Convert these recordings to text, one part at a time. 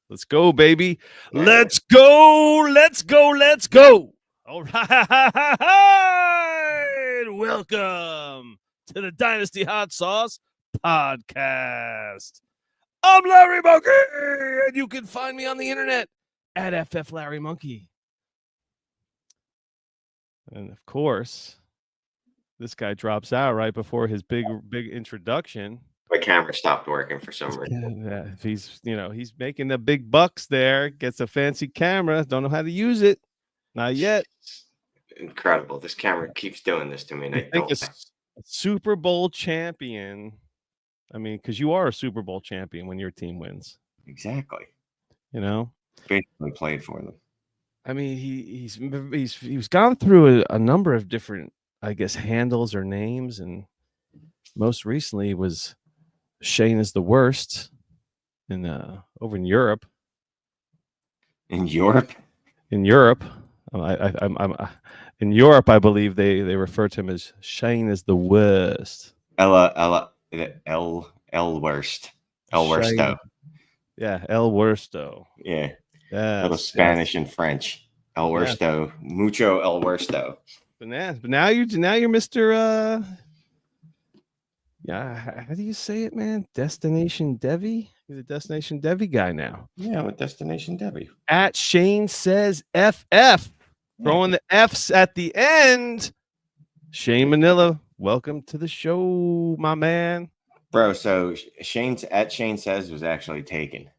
Let's go, baby. Let's go. Let's go. Let's go. All right. Welcome to the Dynasty Hot Sauce Podcast. I'm Larry Monkey, and you can find me on the internet at FF Larry Monkey. And of course, this guy drops out right before his big introduction. My camera stopped working for some reason. Yeah, if he's making the big bucks there, gets a fancy camera, don't know how to use it. Not yet. Incredible. This camera keeps doing this to me, and I think don't. a Super Bowl champion. I mean, because you are a Super Bowl champion when your team wins. Exactly. You know, basically played for them. I mean, he's gone through a number of different, I guess, handles or names, and most recently was Shane is the worst in over in Europe. In Europe, I'm in Europe. I believe they refer to him as Shane is the worst. El worst. El Worsto. Yeah, El Worsto. Yeah. Little Spanish and French. El Worsto. Yeah. Mucho El Worsto. But now you're Mr. How do you say it, man? Destination Devi? You're the Destination Devi guy now. Yeah, I'm a Destination Devi. At Shane Says FF. Throwing the F's at the end. Shane Manila, welcome to the show, my man. Bro, so Shane Says was actually taken.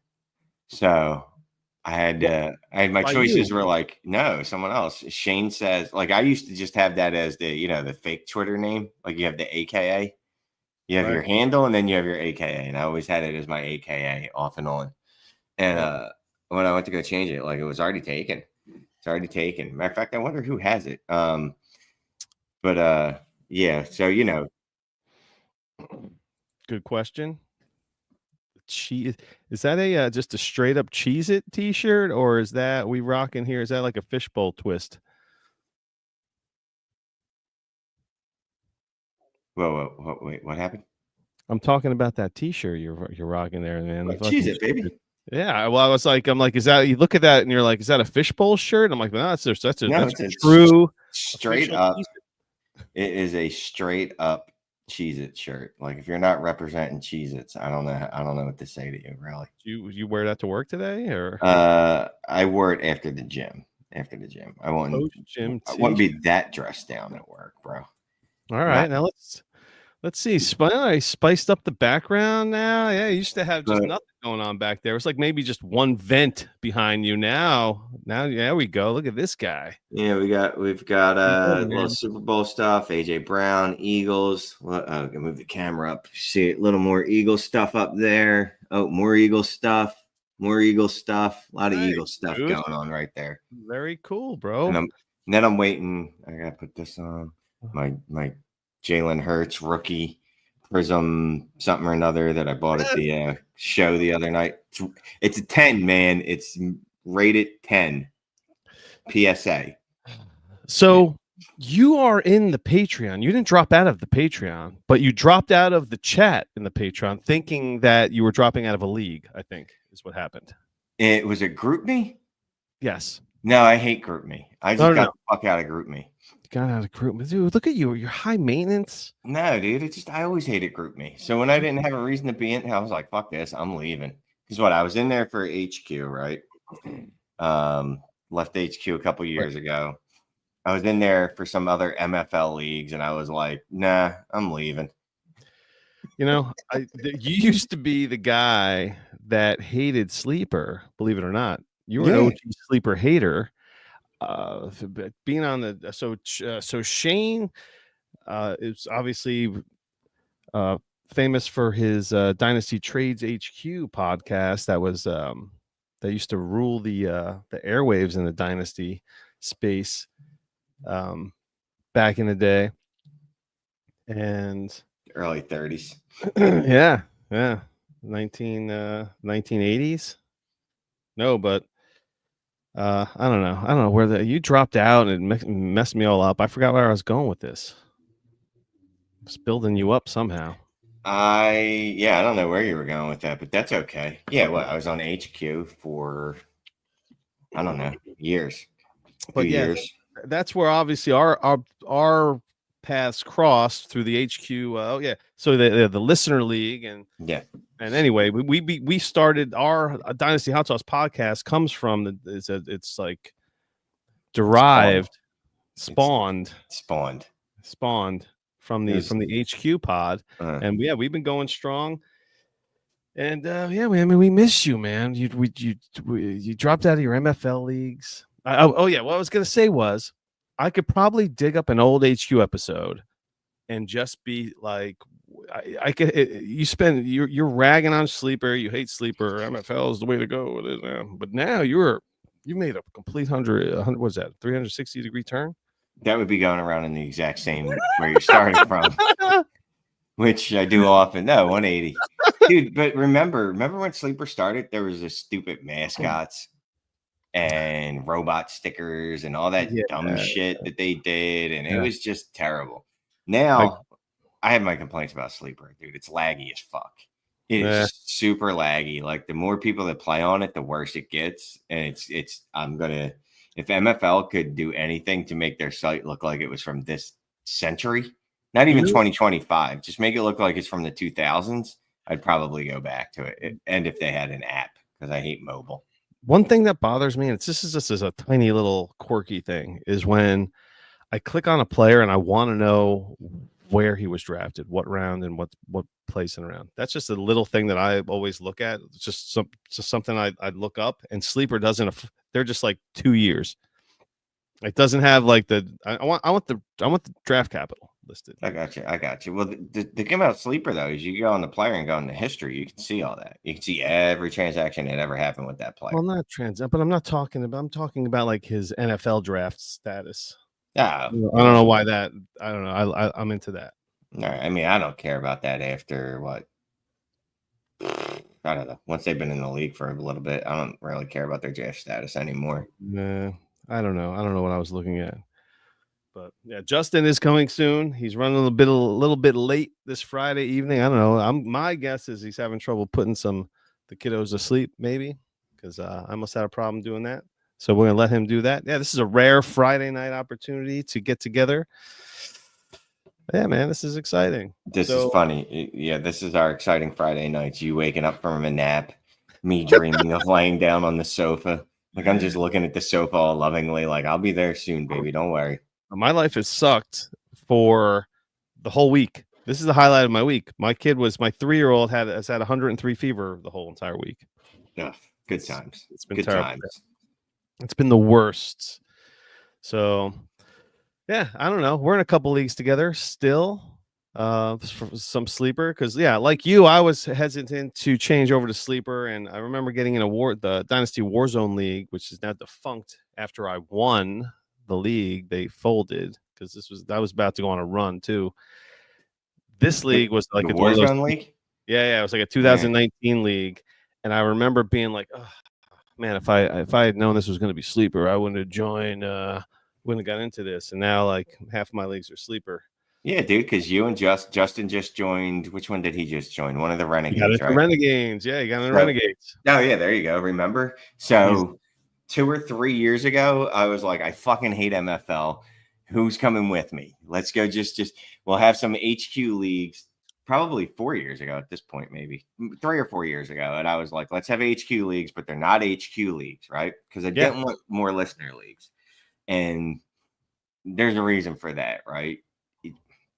So I had my choices were like, no, someone else. Shane Says, like I used to just have that as the fake Twitter name. Like you have the AKA. You have your handle and then you have your AKA. And I always had it as my AKA off and on. And when I went to go change it, like it was already taken. It's already taken. Matter of fact, I wonder who has it. Yeah, so Good question. Is that just a straight up Cheez-It t-shirt, or is that we rocking here? Is that like a fishbowl twist? Whoa, wait, what happened? I'm talking about that t-shirt you're rocking there, man. Cheez-It, baby. Yeah, well, I'm like, is that, you look at that and you're like, is that a fishbowl shirt? I'm like, no, that's it's a true straight up. It is a straight up Cheez-It shirt. Like if you're not representing Cheez-Its, I don't know what to say to you, really. You wear that to work today, or? I wore it after the gym. I wouldn't be that dressed down at work, bro. All right, now let's see. I spiced up the background now. Yeah, you used to have just nothing going on back there. It's like maybe just one vent behind you now. Yeah, we go. Look at this guy. Yeah, we've got a little Super Bowl stuff. AJ Brown, Eagles. Well, I can move the camera up. See a little more Eagle stuff up there. Oh, more Eagle stuff. A lot of Eagle stuff going on right there. Very cool, bro. And then I'm waiting. I gotta put this on my Jalen Hurts rookie Prism something or another that I bought at the show the other night. It's a 10, man. It's rated 10 PSA. So you are in the Patreon. You didn't drop out of the Patreon, but you dropped out of the chat in the Patreon thinking that you were dropping out of a league, I think is what happened. It was a GroupMe? Yes. No, I hate GroupMe. I just got the fuck out of GroupMe. Got out of GroupMe. Dude, look at you. You're high maintenance. No, dude. I always hated GroupMe. So when I didn't have a reason to be in, I was like, fuck this. I'm leaving. Because I was in there for HQ, right? Left HQ a couple years ago. I was in there for some other MFL leagues, and I was like, nah, I'm leaving. You used to be the guy that hated Sleeper, believe it or not. You were an OG Sleeper hater. Being on the so Shane is obviously famous for his Dynasty Trades HQ podcast that was that used to rule the airwaves in the Dynasty space back in the day, and early 30s. yeah 1980s. No, but I don't know where you dropped out and it messed me all up. I forgot where I was going with this. It's building you up somehow. I don't know where you were going with that, but that's okay. Yeah, I was on HQ for, I don't know, years. But yeah, years. that's where obviously our paths crossed through the HQ. Oh yeah, so the listener league and anyway, we started our Dynasty Hot Sauce podcast comes from it's like derived, spawned from the HQ pod, and yeah, we've been going strong. And we miss you, man. You dropped out of your MFL leagues. What I was gonna say was, I could probably dig up an old HQ episode and just be like, I could. You're ragging on Sleeper. You hate Sleeper. MFL is the way to go. But now you made a complete 100. What's that? 360-degree turn. That would be going around in the exact same where you're starting from. Which I do often. No, 180. Dude, but remember when Sleeper started, there was this stupid mascots and robot stickers and all that dumb shit that they did, and it was just terrible. Now, I have my complaints about Sleeper, dude. It's laggy as fuck. It is super laggy. Like, the more people that play on it, the worse it gets. And if MFL could do anything to make their site look like it was from this century, not even 2025, just make it look like it's from the 2000s, I'd probably go back to it. And if they had an app, because I hate mobile. One thing that bothers me, and this is just as a tiny little quirky thing, is when I click on a player and I want to know where he was drafted, what round, and what place in a round. That's just a little thing that I always look at. It's just something I'd look up, and Sleeper doesn't. They're just like 2 years. It doesn't have like I want the draft capital listed. I got you. Well, the thing about Sleeper though is you go on the player and go into history. You can see all that. You can see every transaction that ever happened with that player. Well, not but I'm talking about like his NFL draft status. Yeah, I don't know why that. I don't know. I'm into that. All right. I mean, I don't care about that after what? I don't know. Once they've been in the league for a little bit, I don't really care about their draft status anymore. Nah, I don't know. I don't know what I was looking at. But yeah, Justin is coming soon. He's running a little bit late this Friday evening. I don't know. My guess is he's having trouble putting the kiddos to sleep, maybe, because I must have a problem doing that. So we're gonna let him do that. Yeah, this is a rare Friday night opportunity to get together. Yeah, man, this is exciting. This is funny. Yeah, this is our exciting Friday nights. You waking up from a nap, me dreaming of laying down on the sofa. Like, I'm just looking at the sofa all lovingly, like, I'll be there soon, baby. Don't worry. My life has sucked for the whole week. This is the highlight of my week. My 3-year-old has had 103 fever the whole entire week. Yeah, good times. It's been good times. It's been the worst. So, yeah, I don't know. We're in a couple leagues together still. For some Sleeper, because like you, I was hesitant to change over to Sleeper, and I remember getting in the Dynasty Warzone League, which is now defunct. After I won the league, they folded because I was about to go on a run too. This league was like a Warzone league. Yeah, it was like a 2019 league, and I remember being like, oh, man, if I had known this was going to be Sleeper, I wouldn't have joined. Wouldn't have got into this, and now like half of my leagues are Sleeper. Yeah, dude, because you and Justin just joined. Which one did he just join? One of the Renegades, right? Renegades, yeah, you got in Renegades. Oh, yeah, there you go. Remember? So 2 or 3 years ago, I was like, I fucking hate MFL. Who's coming with me? Let's go. Just we'll have some HQ leagues. Probably 4 years ago at this point, maybe 3 or 4 years ago, and I was like, let's have HQ leagues, but they're not HQ leagues, right? Because I didn't want more listener leagues, and there's a reason for that, right?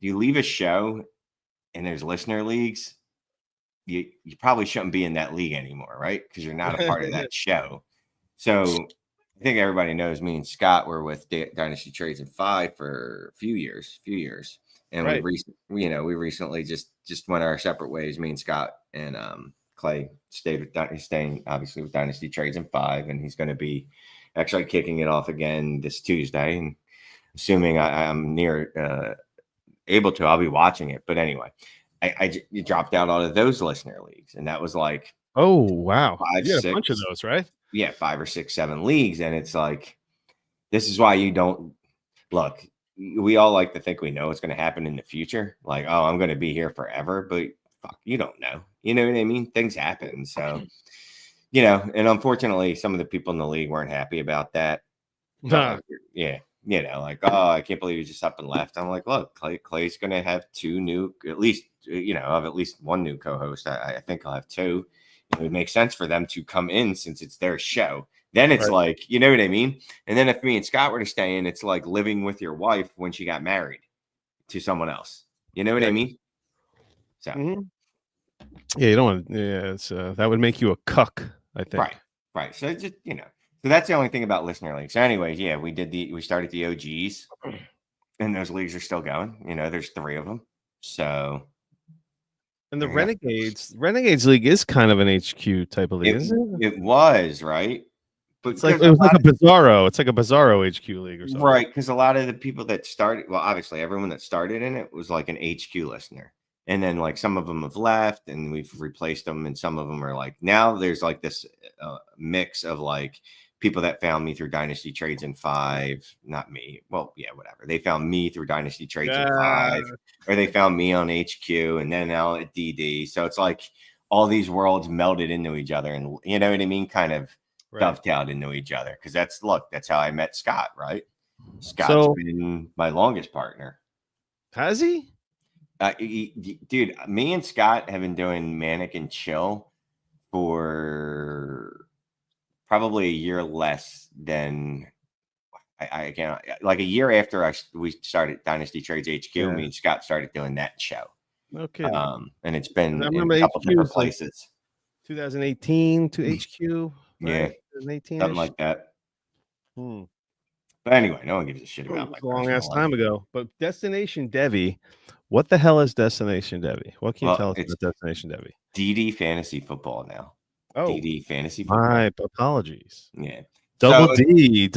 You leave a show and there's listener leagues, you probably shouldn't be in that league anymore, right? Because you're not a part of that show. So I think everybody knows me and Scott were with Dynasty Trades in 5 for a few years. And we recently just went our separate ways. Me and Scott and Clay staying obviously with Dynasty Trades in 5, and he's going to be actually kicking it off again this Tuesday. And assuming I'm near able to, I'll be watching it. But anyway, I dropped out of those listener leagues, and that was like, oh wow, 5, 6, a bunch of those, right? Yeah, 5 or 6, 7 leagues, and it's like, this is why you don't look. We all like to think we know what's going to happen in the future, like, oh, I'm going to be here forever. But fuck, you don't know. You know what I mean? Things happen. So, and unfortunately, some of the people in the league weren't happy about that. Like, yeah. Like, oh, I can't believe he just up and left. I'm like, look, Clay's going to have two new, at least, of at least one new co-host. I think I'll have two. It would make sense for them to come in since it's their show. Then it's like, you know what I mean? And then if me and Scott were to stay in, it's like living with your wife when she got married to someone else. You know what I mean? So, yeah, you don't want. Yeah, it's that would make you a cuck, I think. Right. So just so that's the only thing about listener leagues. So, anyways, yeah, we started the OGs, and those leagues are still going. There's 3 of them. So, and the Renegades League is kind of an HQ type of league, isn't it? It was, right? But it was like a Bizarro. It's like a Bizarro HQ league or something. Right, because a lot of the people that started, well, obviously everyone that started in it was like an HQ listener. And then like some of them have left and we've replaced them. And some of them are like, now there's like this mix of like people that found me through Dynasty Trades in 5, not me. Well, yeah, whatever. They found me through Dynasty Trades in 5, or they found me on HQ and then now at DD. So it's like all these worlds melded into each other and you know what I mean? Kind of dovetailed into each other. Cause that's how I met Scott, right? Scott's been my longest partner. Has he? Dude, me and Scott have been doing Manic and Chill for probably a year less than I can't, like a year after we started Dynasty Trades HQ. Me and Scott started doing that show. Okay. And it's been in a couple different places. 2018 to HQ. Right? Yeah, 2018, something like that. But anyway, no one gives a shit about my long ass time ago. But Destination Devi, what the hell is Destination Devi? What can you tell us about Destination Devi? DD Fantasy Football now. Oh, DD Fantasy Football. My apologies. Yeah. Double D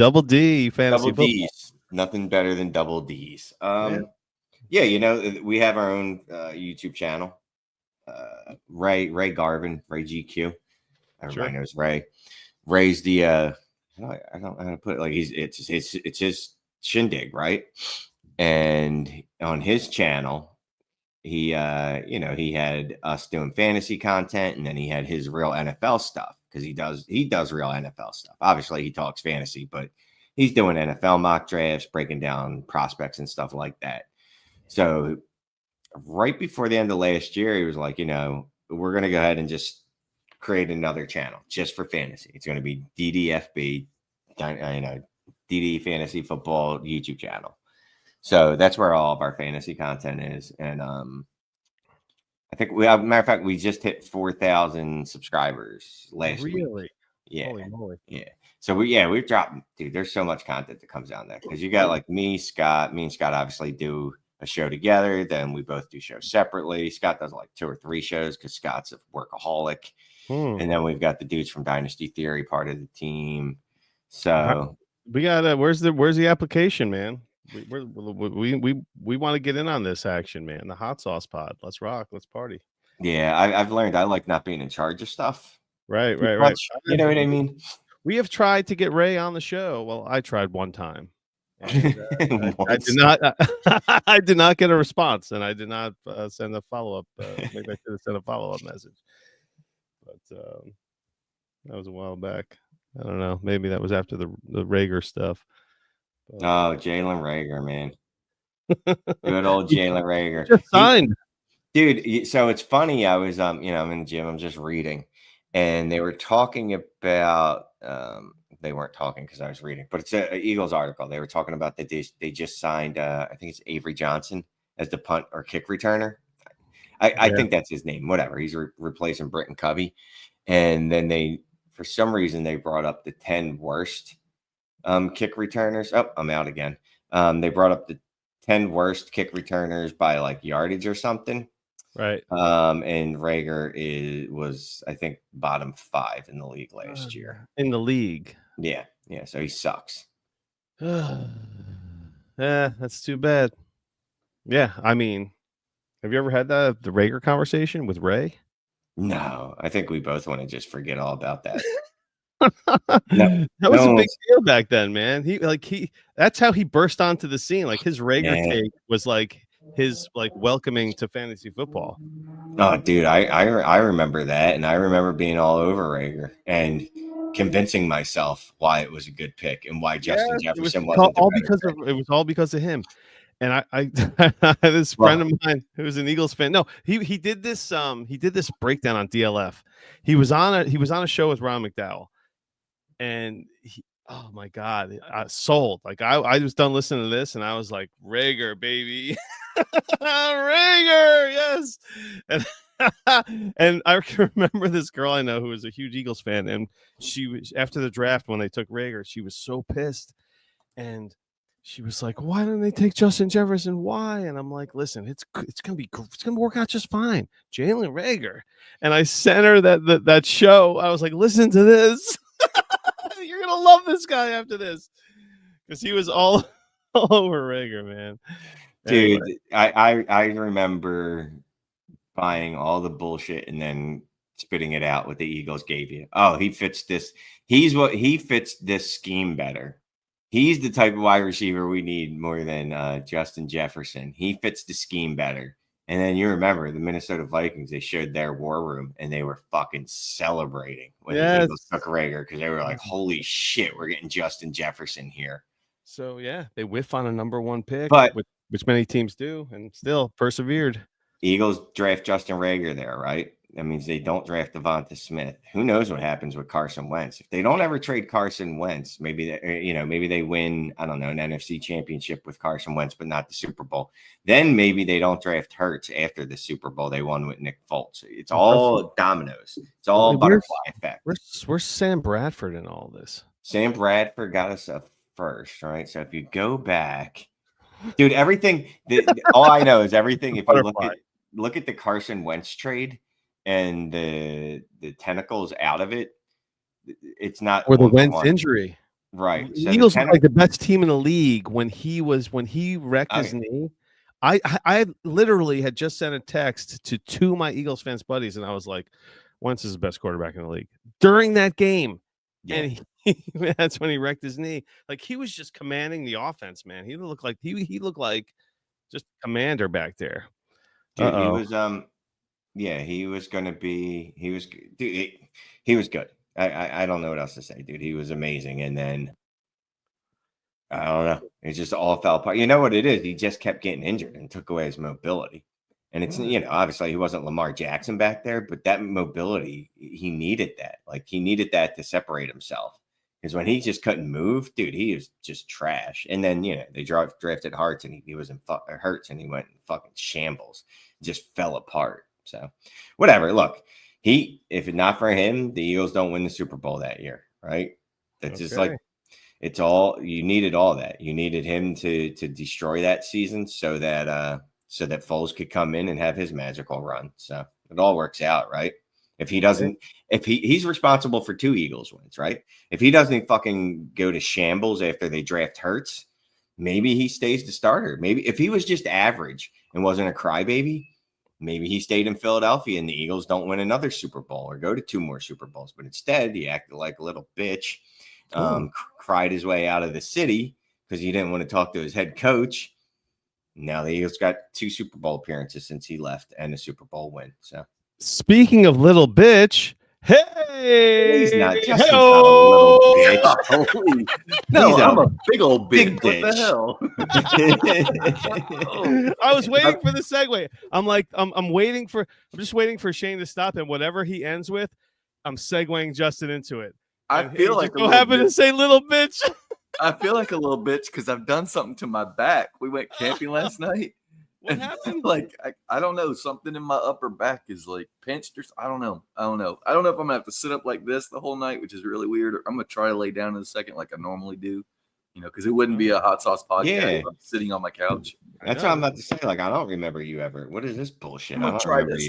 Fantasy Football. D's. Nothing better than double D's. Yeah, we have our own YouTube channel. Ray Garvin, Ray GQ. Everybody knows Ray. Ray's the I don't know how to put it. Like it's his shindig, right? And on his channel, he he had us doing fantasy content, and then he had his real NFL stuff because he does real NFL stuff. Obviously, he talks fantasy, but he's doing NFL mock drafts, breaking down prospects and stuff like that. So right before the end of last year, he was like, we're gonna go ahead and just create another channel just for fantasy. It's going to be DDFB, DD Fantasy Football YouTube channel. So that's where all of our fantasy content is. And I think matter of fact, we just hit 4,000 subscribers last week. Really? Yeah. Holy moly. Yeah. So we've dropped, dude, there's so much content that comes out there because you got like me and Scott obviously do a show together. Then we both do shows separately. Scott does like 2 or 3 shows because Scott's a workaholic. And then we've got the dudes from Dynasty Theory part of the team. So we got where's the application, man? We want to get in on this action, man. The hot sauce pod. Let's rock. Let's party. Yeah, I've learned I like not being in charge of stuff. Right. You know what I mean? We have tried to get Ray on the show. Well, I tried one time. And, I did not get a response, and I did not send a follow-up. Maybe I should have sent a follow-up message. But that was a while back. I don't know. Maybe that was after the Rager stuff. But, Jalen Rager, man. Good old Jalen Rager. Just signed. Dude, so it's funny. I was I'm in the gym. I'm just reading. And they were talking about they weren't talking because I was reading, but it's an Eagles article. They were talking about that they just signed I think it's Avery Johnson as the punt or kick returner. I think that's his name. Whatever. He's replacing Britton Covey. And then for some reason, they brought up the 10 worst kick returners. Oh, I'm out again. They brought up the 10 worst kick returners by like yardage or something. Right. And Rager was, I think, bottom 5 in the league last year. In the league. Yeah. Yeah. So he sucks. Yeah, that's too bad. Yeah. I mean, have you ever had the Rager conversation with Ray? No, I think we both want to just forget all about that. That was a big deal back then, man. That's how he burst onto the scene. Like his Rager take was like his like welcoming to fantasy football. Oh, dude, I remember that, and I remember being all over Rager and convincing myself why it was a good pick and why Justin It was Jefferson wasn't the all better because pick. of it was all because of him. And I this friend Well, of mine who was an Eagles fan. No, he did this breakdown on DLF. He was on a show with Ron McDowell, and oh my god, I sold. Like I was done listening to this, and I was like, Rager, baby, Rager, yes. And and I can remember this girl I know who was a huge Eagles fan, and she was after the draft when they took Rager, she was so pissed, and she was like, "Why didn't they take Justin Jefferson? Why?" And I'm like, "Listen, it's gonna work out just fine, Jalen Rager." And I sent her that show. I was like, "Listen to this. You're gonna love this guy after this," because he was all all over Rager, man. Anyway. dude, I remember buying all the bullshit and then spitting it out what the Eagles gave you. Oh, he fits this. He fits this scheme better. He's the type of wide receiver we need more than Justin Jefferson. He fits the scheme better. And then you remember the Minnesota Vikings, they showed their war room and they were fucking celebrating when the Eagles took Rager because they were like, holy shit, we're getting Justin Jefferson here. So, yeah, they whiff on a number one pick, but which many teams do, and still persevered. Eagles draft Justin Rager there, right? That means they don't draft Devonta Smith. Who knows what happens with Carson Wentz? If they don't ever trade Carson Wentz, maybe they win, I don't know, an NFC championship with Carson Wentz, but not the Super Bowl. Then maybe they don't draft Hurts after the Super Bowl they won with Nick Foles. It's all dominoes. It's all butterfly effect. Where's Sam Bradford in all this? Sam Bradford got us a first, right? So if you go back, dude, everything. All I know is everything. If you look at the Carson Wentz trade and the tentacles out of it, it's not. Or the Wentz injury, right? So the Eagles were like the best team in the league when he wrecked his knee. I literally had just sent a text to two of my Eagles fans buddies, and I was like, Wentz is the best quarterback in the league during that game. Yeah. And that's when he wrecked his knee. Like he was just commanding the offense, man. He looked like he looked like just a commander back there. Dude, he was he was gonna be he was good. I don't know what else to say, dude. He was amazing. And then I don't know. It just all fell apart. You know what it is? He just kept getting injured and took away his mobility. And it's, obviously he wasn't Lamar Jackson back there, but that mobility, he needed that. Like he needed that to separate himself. Because when he just couldn't move, dude, he was just trash. And then, they drafted Hurts and he was in Hurts and he went in fucking shambles. Just fell apart. So whatever. Look, if not for him, the Eagles don't win the Super Bowl that year, right? That's just like, it's all, you needed all that. You needed him to destroy that season so that Foles could come in and have his magical run. So it all works out, right? If he doesn't, if he's responsible for 2 Eagles wins, right? If he doesn't fucking go to shambles after they draft Hurts, maybe he stays the starter. Maybe if he was just average and wasn't a crybaby, maybe he stayed in Philadelphia and the Eagles don't win another Super Bowl or go to 2 more Super Bowls. But instead, he acted like a little bitch, cried his way out of the city because he didn't want to talk to his head coach. Now the Eagles got 2 Super Bowl appearances since he left and a Super Bowl win. So speaking of little bitch, hey, he's not just a little bitch. No, I'm a big old big bitch. What the hell? I was waiting for the segue. I'm just waiting for Shane to stop, and whatever he ends with, I'm segueing Justin into it. I feel like so happen to say little bitch. I feel like a little bitch because I've done something to my back. We went camping last night. What happened? Like I don't know. Something in my upper back is like pinched or I don't know. I don't know if I'm gonna have to sit up like this the whole night, which is really weird. Or I'm gonna try to lay down in a second like I normally do. Because it wouldn't be a hot sauce podcast if I'm sitting on my couch. That's what I'm about to say. Like I don't remember you ever. What is this bullshit? I'm gonna try this.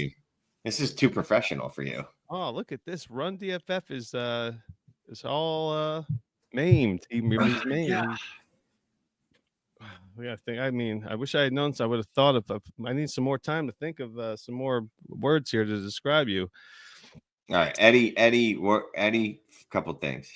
This is too professional for you. Oh, look at this. Run DFF is all maimed. He's maimed. Yeah. We gotta think. I mean, I wish I had known. So I would have thought of. I need some more time to think of some more words here to describe you. All right, Eddie, couple things.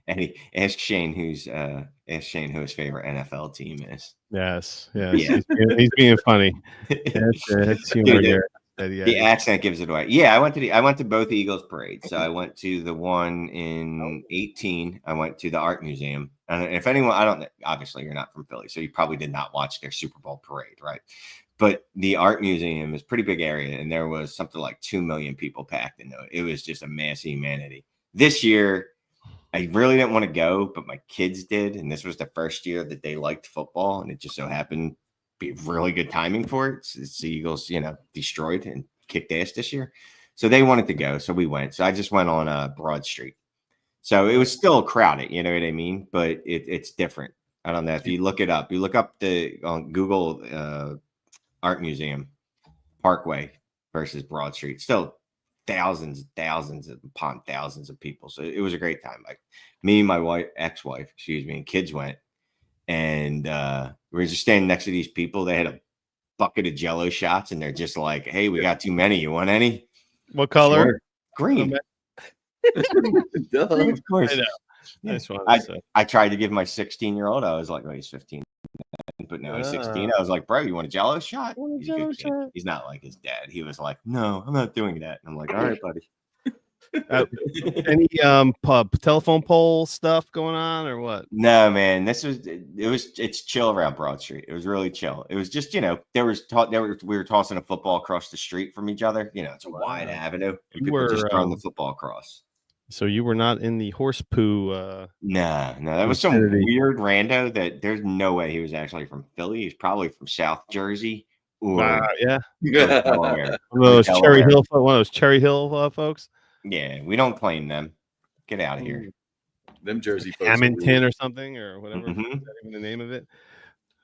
Eddie, ask Shane who his favorite NFL team is. Yes. Yeah. He's being funny. That's humor Dude, here. the accent gives it away. Yeah, I went to both Eagles parades. So I went to the one in 18. I went to the Art Museum. And if anyone, I don't, obviously you're not from Philly, so you probably did not watch their Super Bowl parade, right? But the Art Museum is a pretty big area, and there was something like 2 million people packed in there. It was just a mass humanity. This year, I really didn't want to go, but my kids did, and this was the first year that they liked football, and it just so happened to be really good timing for it. It's the Eagles, destroyed and kicked ass this year, so they wanted to go, so we went. So I just went on Broad Street, so it was still crowded, you know what I mean? But it's different. I don't know if you look it up. You look up on Google Art Museum Parkway versus Broad Street. Still thousands upon thousands of people. So it was a great time. Like me and my ex-wife, and kids went, and we were just standing next to these people. They had a bucket of Jello shots, and they're just like, "Hey, we got too many. You want any?" What color? Sure. Green. Of course. I know. I tried to give my 16-year-old. I was like, "Oh, he's 15." But no, he's 16. I was like, "Bro, you want a Jello shot?" He's not like his dad. He was like, "No, I'm not doing that." And I'm like, "All right, buddy." Any telephone pole stuff going on or what? No, man. It's chill around Broad Street. It was really chill. It was just, we were tossing a football across the street from each other. It's a wide avenue. And people were just throwing the football across. So you were not in the horse poo. No, that was some weird rando that there's no way he was actually from Philly. He's probably from South Jersey or one of those Cherry Hill folks. Yeah, we don't claim them. Get out of here. Them Jersey folks. Hamilton or something or whatever. Is that even the name of it?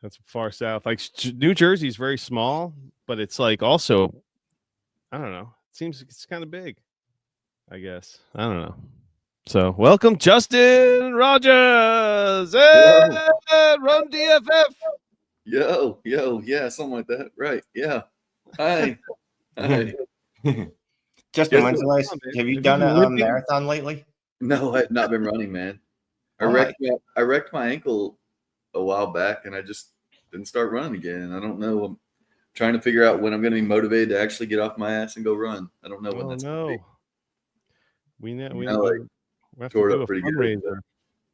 That's far south. Like New Jersey is very small, but it's like also, I don't know. It seems it's kind of big. I guess. I don't know. So welcome, Justin Rogers. Hey, Run DFF. Yo, yeah, something like that. Right. Yeah. Hi. Justin, when's the last? Have you done a marathon lately? No, I've not been running, man. I wrecked my ankle a while back, and I just didn't start running again. And I don't know. I'm trying to figure out when I'm going to be motivated to actually get off my ass and go run. I don't know when that's going to be. We have to tore do it up pretty good.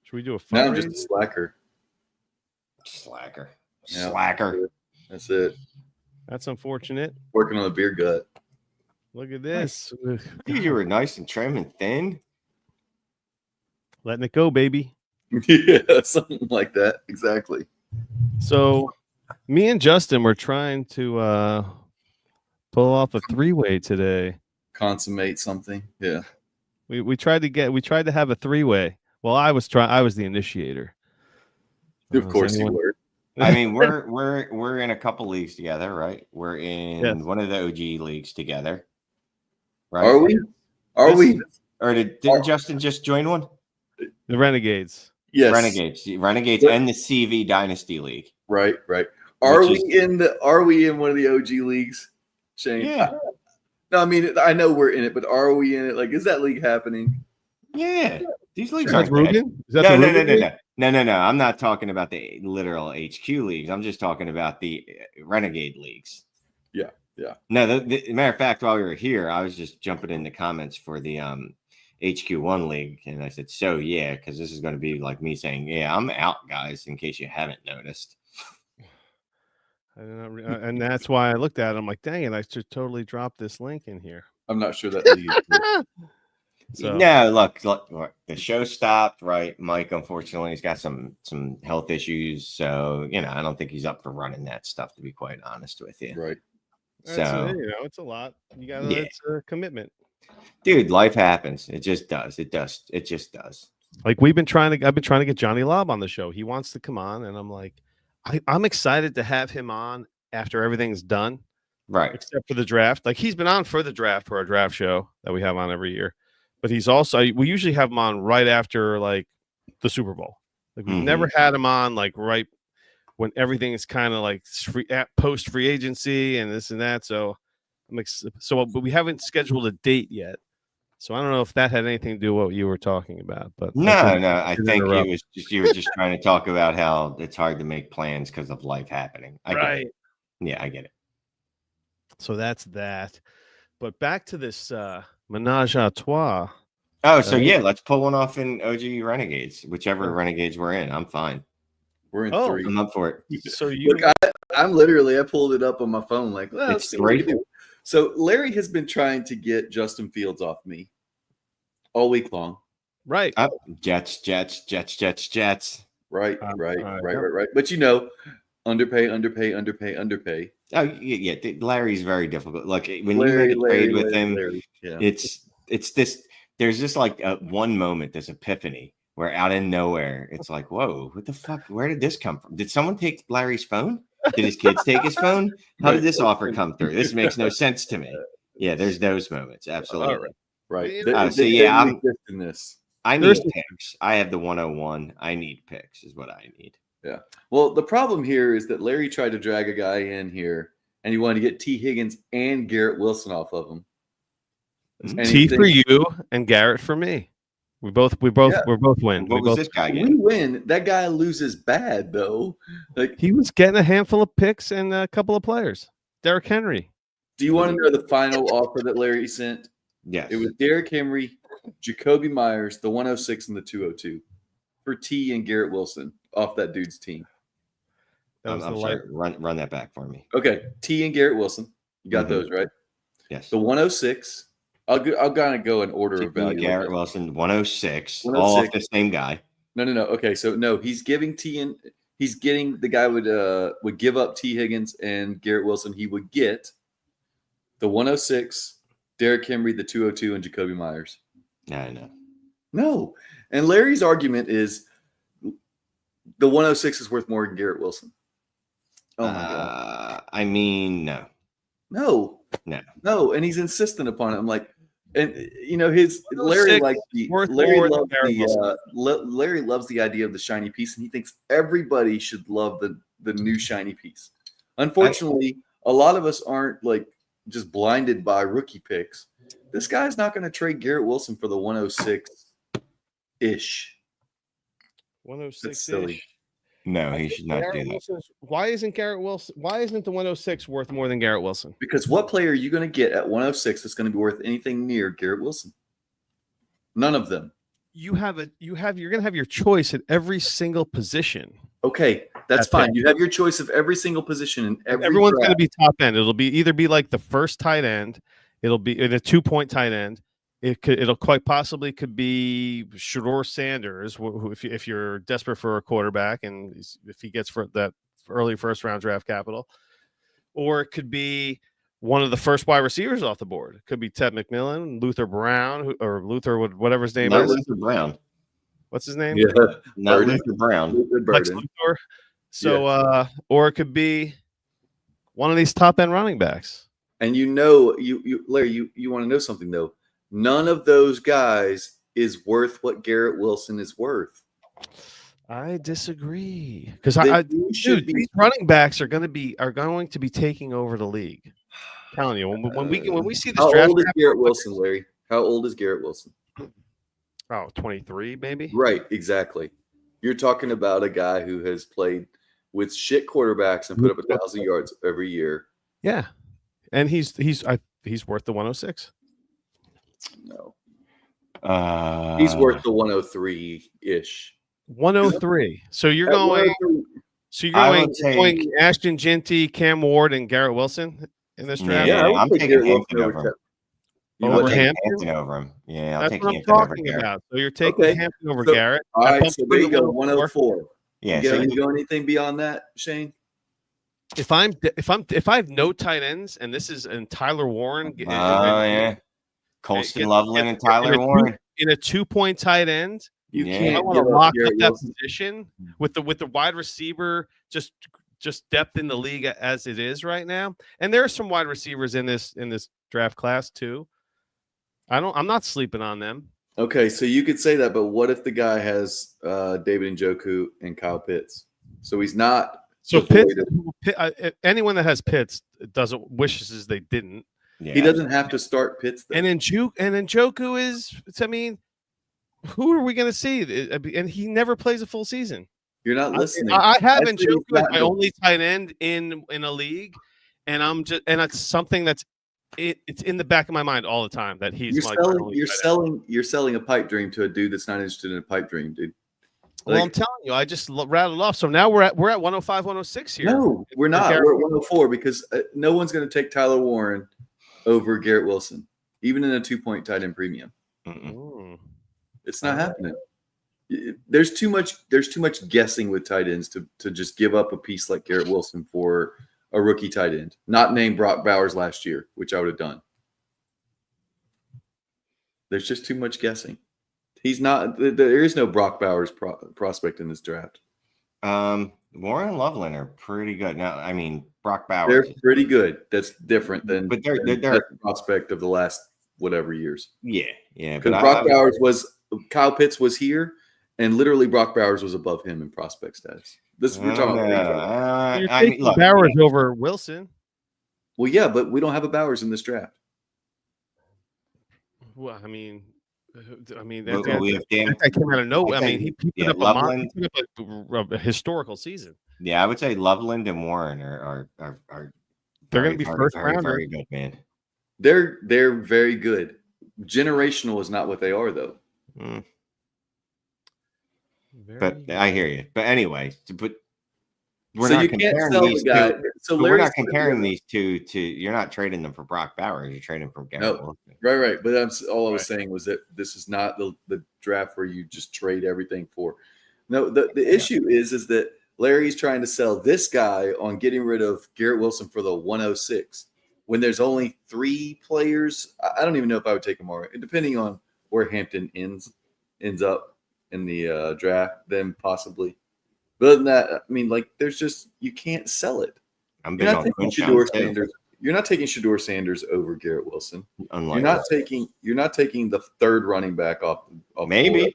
Should we do a fundraiser? Now I'm just a slacker. Yeah, slacker. That's it. That's unfortunate. Working on a beer gut. Look at this. You were nice and trim and thin. Letting it go, baby. Yeah, something like that. Exactly. So me and Justin were trying to pull off a three-way today. Consummate something. Yeah. We tried to have a three-way. Well, I was the initiator. Of course you were. I mean, we're in a couple leagues together, right? We're in one of the OG leagues together. Right? Are we? Or didn't Justin just join one? The Renegades. Yes. Renegades and the CV Dynasty League. Right. Are we in one of the OG leagues, Shane? Yeah. No, I mean, I know we're in it, but are we in it? Like, is that league happening? Yeah. These leagues aren't Rugen? No. I'm not talking about the literal HQ leagues. I'm just talking about the Renegade leagues. Yeah. No, the matter of fact, while we were here, I was just jumping in the comments for the HQ1 league, and I said, "So yeah," because this is going to be like me saying, "Yeah, I'm out, guys," in case you haven't noticed. And that's why I looked at it. I'm like, dang it, I should totally drop this link in here. I'm not sure that league. So. No, look, the show stopped, right? Mike, unfortunately, he's got some health issues, so I don't think he's up for running that stuff, to be quite honest with you. Right. So it's a lot. You got it's a commitment, dude. Life happens. It just does. It just does. Like I've been trying to get Johnny Lobb on the show. He wants to come on, and I'm like, I'm excited to have him on after everything's done, right? Except for the draft. Like he's been on for the draft, for our draft show that we have on every year, but he's also we usually have him on right after like the Super Bowl. Like we've never had him on like right when everything is kind of like post free agency and this and that. So but we haven't scheduled a date yet. So I don't know if that had anything to do with what you were talking about, but No, I didn't think interrupt. it was just you were just trying to talk about how it's hard to make plans because of life happening. I get it. Yeah, I get it. So that's that. But back to this menage a trois. Oh, so yeah, let's pull one off in OG Renegades, whichever Oh. Renegades we're in. I'm fine. We're in Oh. 3. I'm up for it. So you Look, I'm literally, I pulled it up on my phone like, well, let's It's see what we 3? can do. So Larry has been trying to get Justin Fields off me all week long. right. Jets. Right. yeah. But you know, underpay. Oh yeah. Larry's very difficult. Like when Larry, you make a trade with him, Larry. Yeah. it's this. There's just like one moment, this epiphany where out of nowhere, it's like, whoa, what the fuck? Where did this come from? Did someone take Larry's phone? Did his kids take his phone? How did this offer come through? This makes no sense to me. Yeah, there's those moments. Absolutely. Right. So yeah, I'm in this. I need picks. I have the 101. I need picks, is what I need. Yeah. Well, the problem here is that Larry tried to drag a guy in here, and he wanted to get T. Higgins and Garrett Wilson off of him. T for you and Garrett for me. We both win. What was this guy getting? We win. That guy loses bad though. Like he was getting a handful of picks and a couple of players. Derrick Henry. Do you want to know the final offer that Larry sent? Yes. It was Derrick Henry, Jacoby Myers, the 106 and the 202 for T and Garrett Wilson off that dude's team. I'm sorry. Run that back for me. Okay. T and Garrett Wilson. You got those, right? Yes. The 106. I'll kind of go in order of value. Garrett Wilson, 106, all off the same guy. No. Okay, so no, he's giving he's getting the guy would give up T. Higgins and Garrett Wilson. He would get the 106, Derrick Henry, the 202, and Jacoby Myers. No. And Larry's argument is the 106 is worth more than Garrett Wilson. Oh my God. I mean, no. No, and he's insistent upon it. I'm like, and you know, Larry likes Larry loves the idea of the shiny piece, and he thinks everybody should love the new shiny piece. Unfortunately, a lot of us aren't like just blinded by rookie picks. This guy's not going to trade Garrett Wilson for the 106 ish. 106 silly. No, he should not do that. Why isn't the 106 worth more than Garrett Wilson? Because what player are you going to get at 106 that's going to be worth anything near Garrett Wilson? None of them. You're going to have your choice at every single position. Okay, that's fine. You have your choice of every single position in everyone's going to be top end. It'll be either like the first tight end. It'll be in a 2-point tight end. It'll quite possibly could be Shedeur Sanders if you're desperate for a quarterback and if he gets for that early first round draft capital, or it could be one of the first wide receivers off the board. It could be Ted McMillan, Luther Brown, or Luther, whatever his name is. Luther Brown. What's his name? Yeah, not Luther Brown. Lex Luthor. So, or it could be one of these top end running backs. And Larry, you want to know something though? None of those guys is worth what Garrett Wilson is worth. I disagree because these running backs are going to be taking over the league. I'm telling you, when we see this draft. How old is Garrett Wilson, Larry? How old is Garrett Wilson? Oh, 23, maybe. Right, exactly. You're talking about a guy who has played with shit quarterbacks and put up 1,000 yards every year. Yeah, and he's worth the 106. No. He's worth the 103-ish. 103. So you're going Ashton Jeanty, Cam Ward, and Garrett Wilson in this draft? Yeah, I'm taking Hampton over him. Over Hampton over him. Yeah, that's what I'm talking about. So you're taking Hampton over Garrett. All right, so there you go, 104. Yeah. You go anything beyond that, Shane? If I have no tight ends, and this is in Tyler Warren. Colston Loveland and Tyler Warren in a 2-point tight end. You can't. I want to lock up that position with the wide receiver just depth in the league as it is right now. And there are some wide receivers in this draft class too. I'm not sleeping on them. Okay, so you could say that, but what if the guy has David Njoku and Kyle Pitts? So he's not. So Pitts, anyone that has Pitts wishes they didn't. Yeah. He doesn't have to start Pitts. Though. And then Njoku is. I mean, who are we going to see? And he never plays a full season. You're not listening. I have That's Njoku what as my only tight end in a league, and it's something that's it's in the back of my mind all the time that he's you're selling a pipe dream to a dude that's not interested in a pipe dream, dude. Well, I'm telling you, I just rattled off. So now we're at 105, 106 here. No, we're not. We're at 104 because no one's going to take Tyler Warren over Garrett Wilson, even in a 2-point tight end premium. It's not happening. There's too much guessing with tight ends to just give up a piece like Garrett Wilson for a rookie tight end, not named Brock Bowers last year, which I would have done. There's just too much guessing. He's not. There is no Brock Bowers prospect in this draft. Warren and Loveland are pretty good. Now, I mean, Brock Bowers. They're pretty good. That's different than. But they're the prospect of the last whatever years. Yeah. Because Brock Bowers was Kyle Pitts was here, and literally Brock Bowers was above him in prospect status. This we're talking about. You're taking Bowers over Wilson. Well, yeah, but we don't have a Bowers in this draft. Well, I mean, we have Dan. I came out of nowhere. I mean, he put up Loveland, a historical season. Yeah, I would say Loveland and Warren are they're going to be first rounders. Very good, man. They're very good. Generational is not what they are, though. But I hear you. But anyway, we're so not you can't comparing sell these the guy. two. So we're not comparing these two to. You're not trading them for Brock Bowers. You're trading from Garrett Wilson. Right. But all I was saying was that this is not the draft where you just trade everything for. No, the issue is that Larry's trying to sell this guy on getting rid of Garrett Wilson for the 106 when there's only 3 players. I don't even know if I would take him more, depending on where Hampton ends up in the draft, then possibly. But other than that, I mean, like, there's just you can't sell it. I'm big on Shedeur Sanders. You're not taking Shedeur Sanders over Garrett Wilson. You're not taking the third running back off maybe.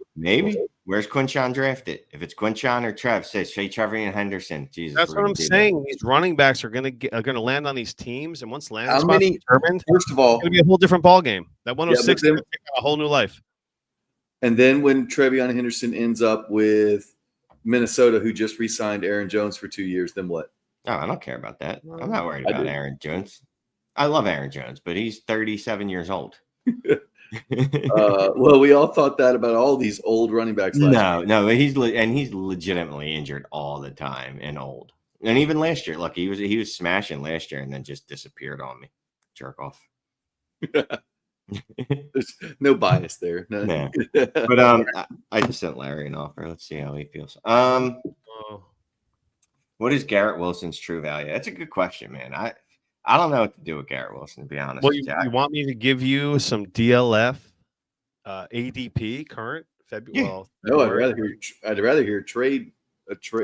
Where's Quinshon drafted? If it's Quinshon or Trev, say Trevian Henderson. Jesus, that's what I'm saying. These running backs are going to land on these teams, and once landing spots determined, first of all, it's going to be a whole different ball game. That 106 is going to take a whole new life. And then when Trevion Henderson ends up with Minnesota, who just re-signed Aaron Jones for 2 years, then what? Oh, I don't care about that. I'm not worried about Aaron Jones. I love Aaron Jones, but he's 37 years old. Well, we all thought that about all these old running backs. No, he's legitimately injured all the time and old. And even last year, look, he was smashing last year and then just disappeared on me. Jerk off. There's no bias there. No. Yeah. But I just sent Larry an offer. Let's see how he feels. What is Garrett Wilson's true value? That's a good question, man. I don't know what to do with Garrett Wilson, to be honest. Well, you want me to give you some DLF ADP current February? Yeah. No, I'd rather hear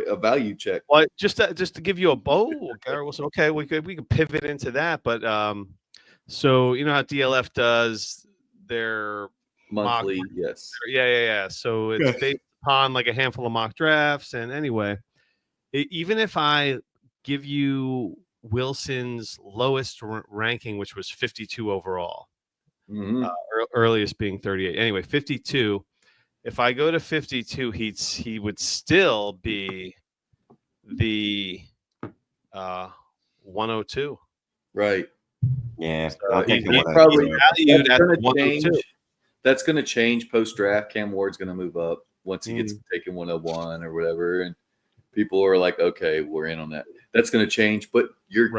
a value check. Well, just to give you a Garrett Wilson. Okay, we could pivot into that, but so you know how DLF does their monthly, yes. Yeah. So it's based upon like a handful of mock drafts, and anyway, even if I give you Wilson's lowest ranking, which was 52 overall, earliest being 38. Anyway, 52. If I go to 52, he would still be the 102. Right. Yeah. So he's probably valued at 102. That's going to change post draft. Cam Ward's going to move up once he gets taken 101 or whatever, and people are like, okay, we're in on that. That's going to change, but you're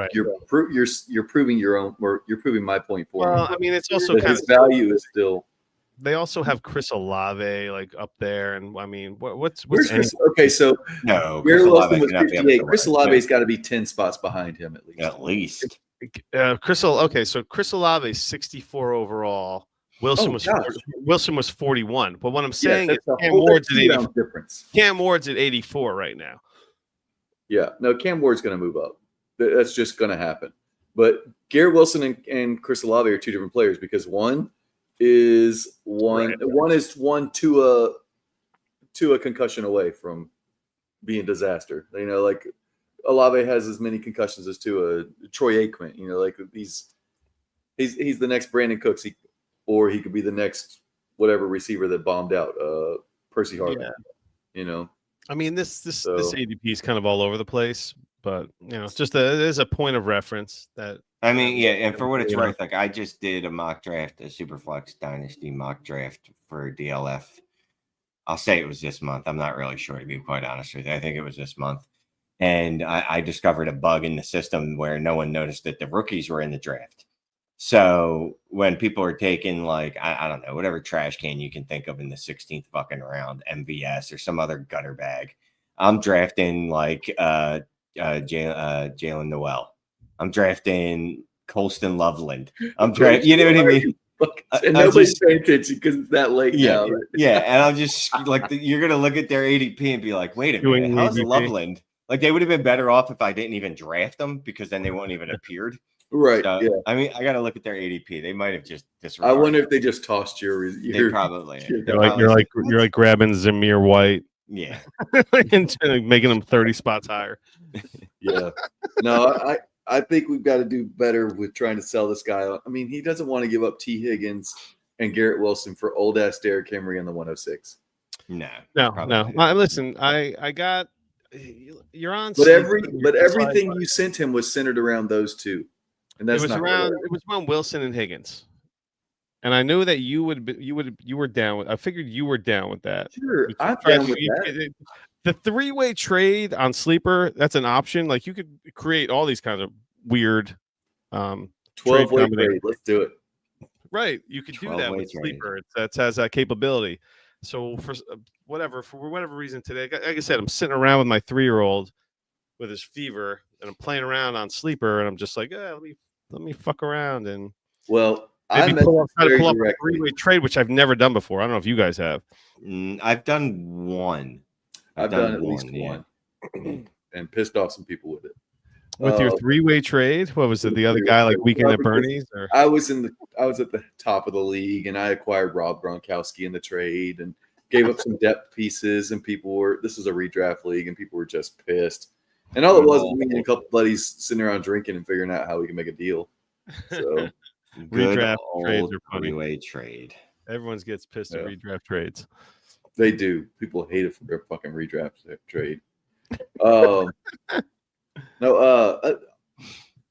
proving your own, or you're proving my point for me. Well, I mean, it's also kind his value is still. They also have Chris Olave like up there, and I mean, what's Chris? Okay, so no, Chris Olave was 58. Chris Olave's got to be 10 spots behind him at least. At least. So Chris Olave 64 overall. Wilson was 41. But what I'm saying is Cam Ward's at 84 right now. Yeah, no, Cam Ward's going to move up. That's just going to happen. But Garrett Wilson and Chris Olave are two different players because one is one to a concussion away from being disaster. You know, like Olave has as many concussions as to a Troy Aikman. You know, like these He's the next Brandon Cooks, or he could be the next whatever receiver that bombed out, Percy Harvin. Yeah. You know, I mean, this ADP is kind of all over the place, but just there's a point of reference that. I mean, yeah, and for what it's worth, like I just did a mock draft, a Superflex Dynasty mock draft for DLF. I'll say it was this month. I'm not really sure, to be quite honest with you. I think it was this month. And I discovered a bug in the system where no one noticed that the rookies were in the draft. So when people are taking like, I don't know, whatever trash can you can think of in the 16th fucking round, MVS or some other gutter bag, I'm drafting like Jalen Noel. I'm drafting Colston Loveland. I'm drafting, you know what I mean? And nobody's paying attention because it's that late now. Yeah, and I'm just like, you're gonna look at their ADP and be like, wait a minute, how's Loveland? Like they would have been better off if I didn't even draft them because then they wouldn't even appeared. Right. So, yeah. I mean, I got to look at their ADP. They might have just I wonder if they just tossed your. They probably. You're like grabbing Zamir White. Yeah. And making them 30 spots higher. Yeah. No, I think we've got to do better with trying to sell this guy. I mean, he doesn't want to give up T. Higgins and Garrett Wilson for old ass Derrick Henry on the 106. No. Listen, I got you're on. But everything you sent him was centered around those two, and that's it was around Wilson and Higgins. And I knew that you were down with. I figured you were down with that. Sure, I'm down with that. The 3-way trade on Sleeper, that's an option. Like you could create all these kinds of weird 12-way trade. Let's do it. Right. You could do that with Sleeper. That has that capability. So for whatever reason today, like I said, I'm sitting around with my 3-year-old with his fever and I'm playing around on Sleeper and I'm just like, let me fuck around and maybe pull up a 3-way trade, which I've never done before. I don't know if you guys have. I've done one. I've done at least one, and pissed off some people with it. With your 3-way trade, what was it? The other guy, like Weekend at Bernie's, or I was at the top of the league, and I acquired Rob Gronkowski in the trade, and gave up some depth pieces, and this is a redraft league, and people were just pissed. And all it was me and a couple buddies sitting around drinking and figuring out how we can make a deal. So redraft trades are funny. 3-way trade. Everyone gets pissed at redraft trades. They do. People hate it for their fucking redraft trade. All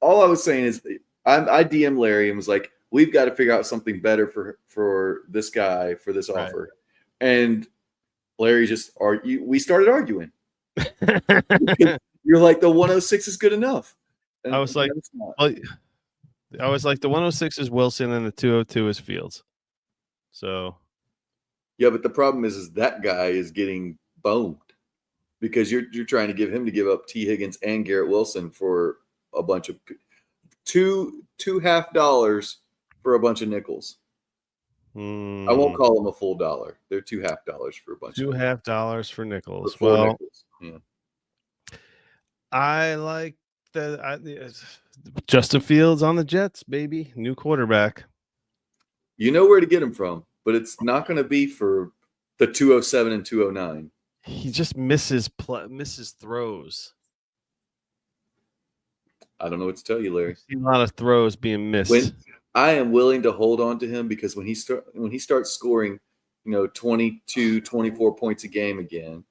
I was saying is I DM'd Larry and was like, we've got to figure out something better for this guy for this offer. And Larry we started arguing. You're like, the 106 is good enough. And I was like, the 106 is Wilson and the 202 is Fields. So yeah, but the problem is that guy is getting boned because you're trying to give up T. Higgins and Garrett Wilson for a bunch of two $2.50 for a bunch of nickels. I won't call them a full dollar. They're $2.50 for a bunch. $2.50 for nickels. For nickels. Yeah. I like that. Justin Fields on the Jets, baby, new quarterback. You know where to get him from. But it's not going to be for the 207 and 209. He just misses throws. I don't know what to tell you, Larry. I've seen a lot of throws being missed. I am willing to hold on to him because when he starts scoring, 22, 24 points a game again,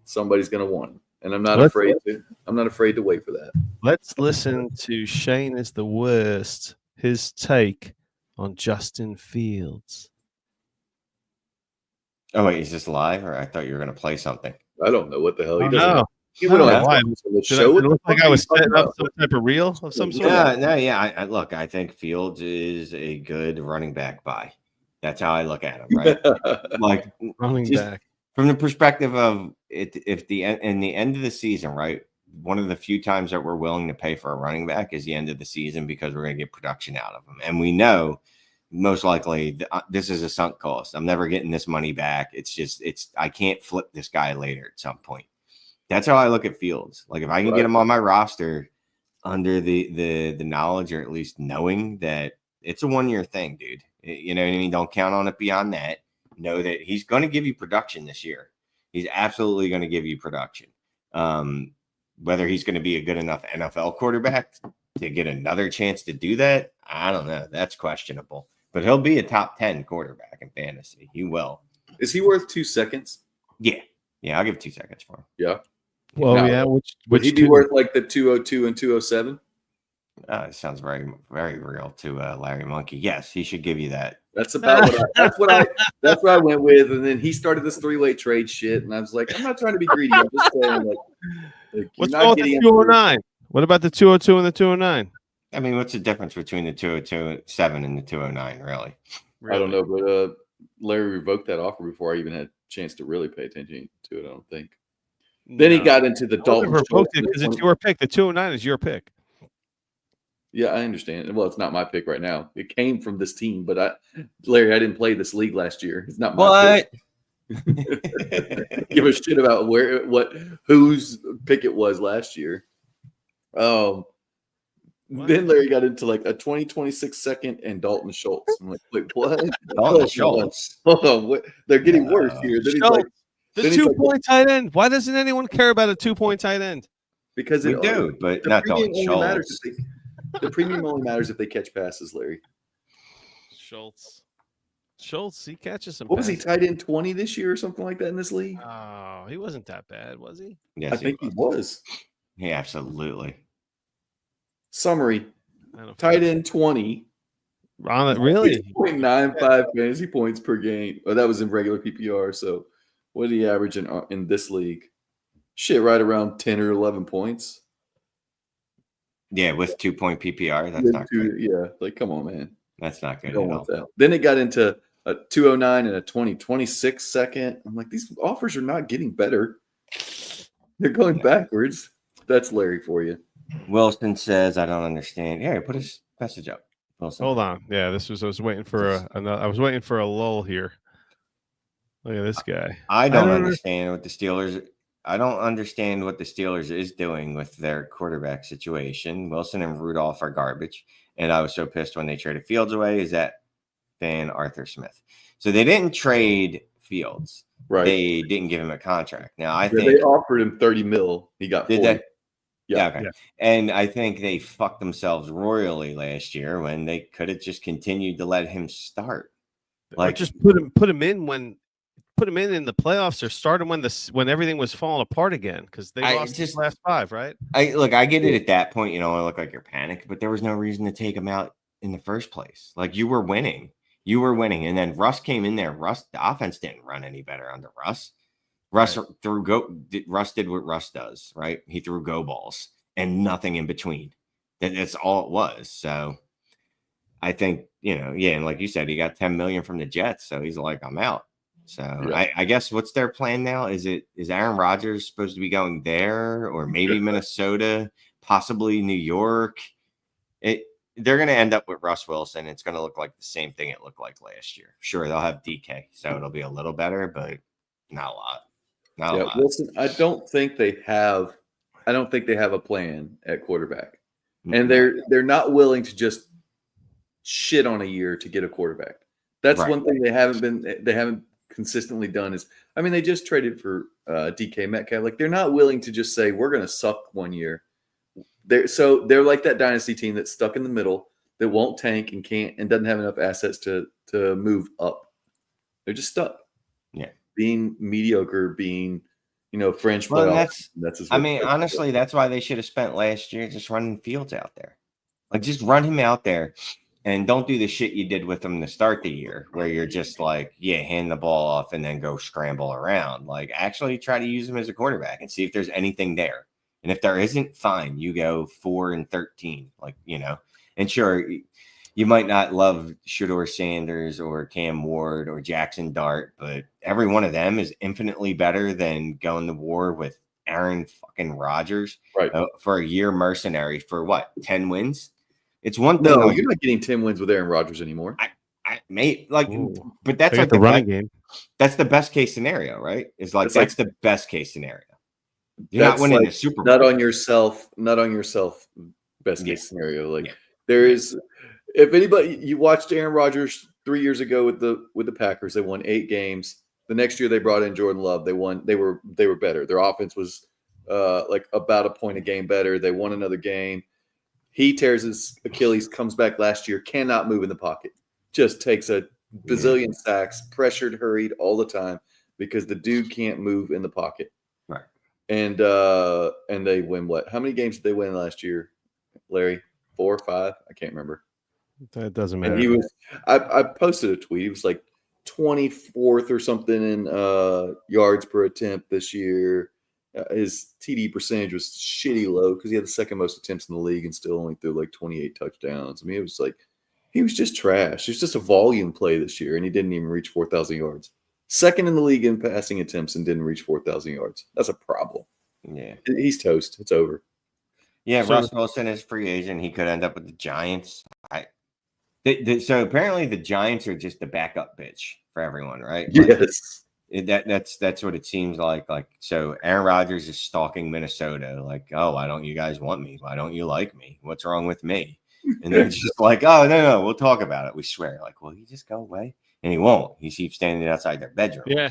somebody's going to want him. And I'm not afraid to wait for that. Let's listen to Shane is the worst. His take on Justin Fields. Oh wait, is this live, or I thought you were going to play something? I don't know what the hell he does. No. It looked like I was setting up some type of reel of some sort. Yeah. Look, I think Fields is a good running back buy. That's how I look at him, right? Like running back from the perspective of it. If in the end of the season, right? One of the few times that we're willing to pay for a running back is the end of the season because we're going to get production out of them, and we know. Most likely, this is a sunk cost. I'm never getting this money back. I can't flip this guy later at some point. That's how I look at Fields. Like if I can get him on my roster under the knowledge or at least knowing that it's a 1-year thing, dude. You know what I mean? Don't count on it beyond that. Know that he's going to give you production this year. He's absolutely going to give you production. Whether he's going to be a good enough NFL quarterback, to get another chance to do that, I don't know. That's questionable. But he'll be a top 10 quarterback in fantasy. He will. Is he worth 2 seconds? Yeah. Yeah, I'll give 2 seconds for him. Yeah. Well, Now, yeah. Would he be two? worth like the 202 and 207? It sounds very, very real to Larry Monkey. Yes, he should give you that. That's about that's what I went with. And then he started this 3-way trade shit, and I was like, I'm not trying to be greedy. I'm just saying, like What's wrong with the 209? What about the 202 and the 209? I mean, what's the difference between the 207 and the 209, really? I don't know, but Larry revoked that offer before I even had a chance to really pay attention to it, I don't think. Then he got into the Dalton revoked it because it's your pick. The 209 is your pick. Yeah, I understand. Well, it's not my pick right now. It came from this team, but Larry, I didn't play this league last year. It's not my pick. Give a shit about whose pick it was last year. Then Larry got into like a 2026 second and Dalton Schultz. I'm like, wait, what? Dalton Schultz. Hold on, they're getting worse here. Then he's like, the 2-point tight end. Why doesn't anyone care about a 2-point tight end? Because we do, but not Dalton Schultz. The premium only matters if they catch passes, Larry. Schultz, he catches some. What was he, tight end 20 this year or something like that in this league? Oh, he wasn't that bad, was he? Yes, I think he was. Yeah, absolutely. Summary: tight end 20. On it, really? 0.95 fantasy points per game. Oh, that was in regular PPR. So, what did he average in this league? Shit, right around 10 or 11 points. Yeah, with 2-point PPR, that's not good. Yeah, like come on, man. That's not good. Don't want that. Then it got into a 209 and a 2026 second. I'm like, these offers are not getting better. They're going backwards. That's Larry for you. Wilson says, I don't understand. Yeah, put his message up. Wilson. Hold on. Yeah, I was waiting for a lull here. Look at this guy. I don't understand what the Steelers. I don't understand what the Steelers is doing with their quarterback situation. Wilson and Rudolph are garbage. And I was so pissed when they traded Fields away. Is that fan Arthur Smith? So they didn't trade Fields. Right. They didn't give him a contract. Now, I think they offered him $30 million. He got 40. Did they? Yeah. Okay. Yeah. And I think they fucked themselves royally last year when they could have just continued to let him start. Like, or just put him in in the playoffs, or start him when everything was falling apart again, because they lost his last 5, right? I get it at that point. I look like you're panicked, but there was no reason to take him out in the first place. Like, you were winning, and then Russ came in there. The offense didn't run any better under Russ. Russ did what Russ does, right? He threw go balls and nothing in between. That's all it was. So I think, and like you said, he got $10 million from the Jets, so he's like, I'm out. So yeah. I guess what's their plan now? Is Aaron Rodgers supposed to be going there, or maybe Minnesota, possibly New York? They're going to end up with Russ Wilson. It's going to look like the same thing it looked like last year. Sure, they'll have DK, so it'll be a little better, but not a lot. Not a lot. Wilson, I don't think they have a plan at quarterback, and they're not willing to just shit on a year to get a quarterback. That's right. One thing they haven't consistently done is, they just traded for DK Metcalf. Like, they're not willing to just say we're going to suck one year. They're like that dynasty team that's stuck in the middle, that won't tank and can't and doesn't have enough assets to move up. They're just stuck. Yeah, being mediocre, being French. Well, that's honestly, that's why they should have spent last year just running Fields out there. Like, just run him out there. And don't do the shit you did with them to start the year, where you're just like, hand the ball off and then go scramble around. Like, actually try to use him as a quarterback and see if there's anything there. And if there isn't, fine, you go 4-13. Like, and sure, you might not love Shedeur Sanders or Cam Ward or Jackson Dart, but every one of them is infinitely better than going to war with Aaron fucking Rodgers, right? For a year mercenary for what, 10 wins? It's one thing. No, you're not getting 10 wins with Aaron Rodgers anymore. But that's like the running game. That's the best case scenario, right? That's the best case scenario. You're not winning the Super Bowl. Not on yourself. Best case scenario. Like, there is, if anybody, you watched Aaron Rodgers 3 years ago with the Packers, they won 8 games. The next year they brought in Jordan Love. They won. They were better. Their offense was like about a point a game better. They won another game. He tears his Achilles, comes back last year, cannot move in the pocket. Just takes a bazillion sacks, pressured, hurried all the time because the dude can't move in the pocket. Right. And they win what? How many games did they win last year, Larry? 4 or 5? I can't remember. That doesn't matter. And he was I posted a tweet. He was like 24th or something in yards per attempt this year. His TD percentage was shitty low because he had the second most attempts in the league and still only threw like 28 touchdowns. I mean, it was like he was just trash. It was just a volume play this year, and he didn't even reach 4,000 yards. Second in the league in passing attempts and didn't reach 4,000 yards. That's a problem. Yeah. He's toast. It's over. Yeah, So- Russ Wilson is free agent. He could end up with the Giants. So apparently the Giants are just the backup bitch for everyone, right? Like, Yes. that's what it seems like. Like, so Aaron Rodgers is stalking Minnesota. Like, oh, why don't you guys want me? Why don't you like me? What's wrong with me? And they're just like, oh, no, we'll talk about it. We swear. Like, will he just go away? And he won't. He keeps standing outside their bedroom. Yeah.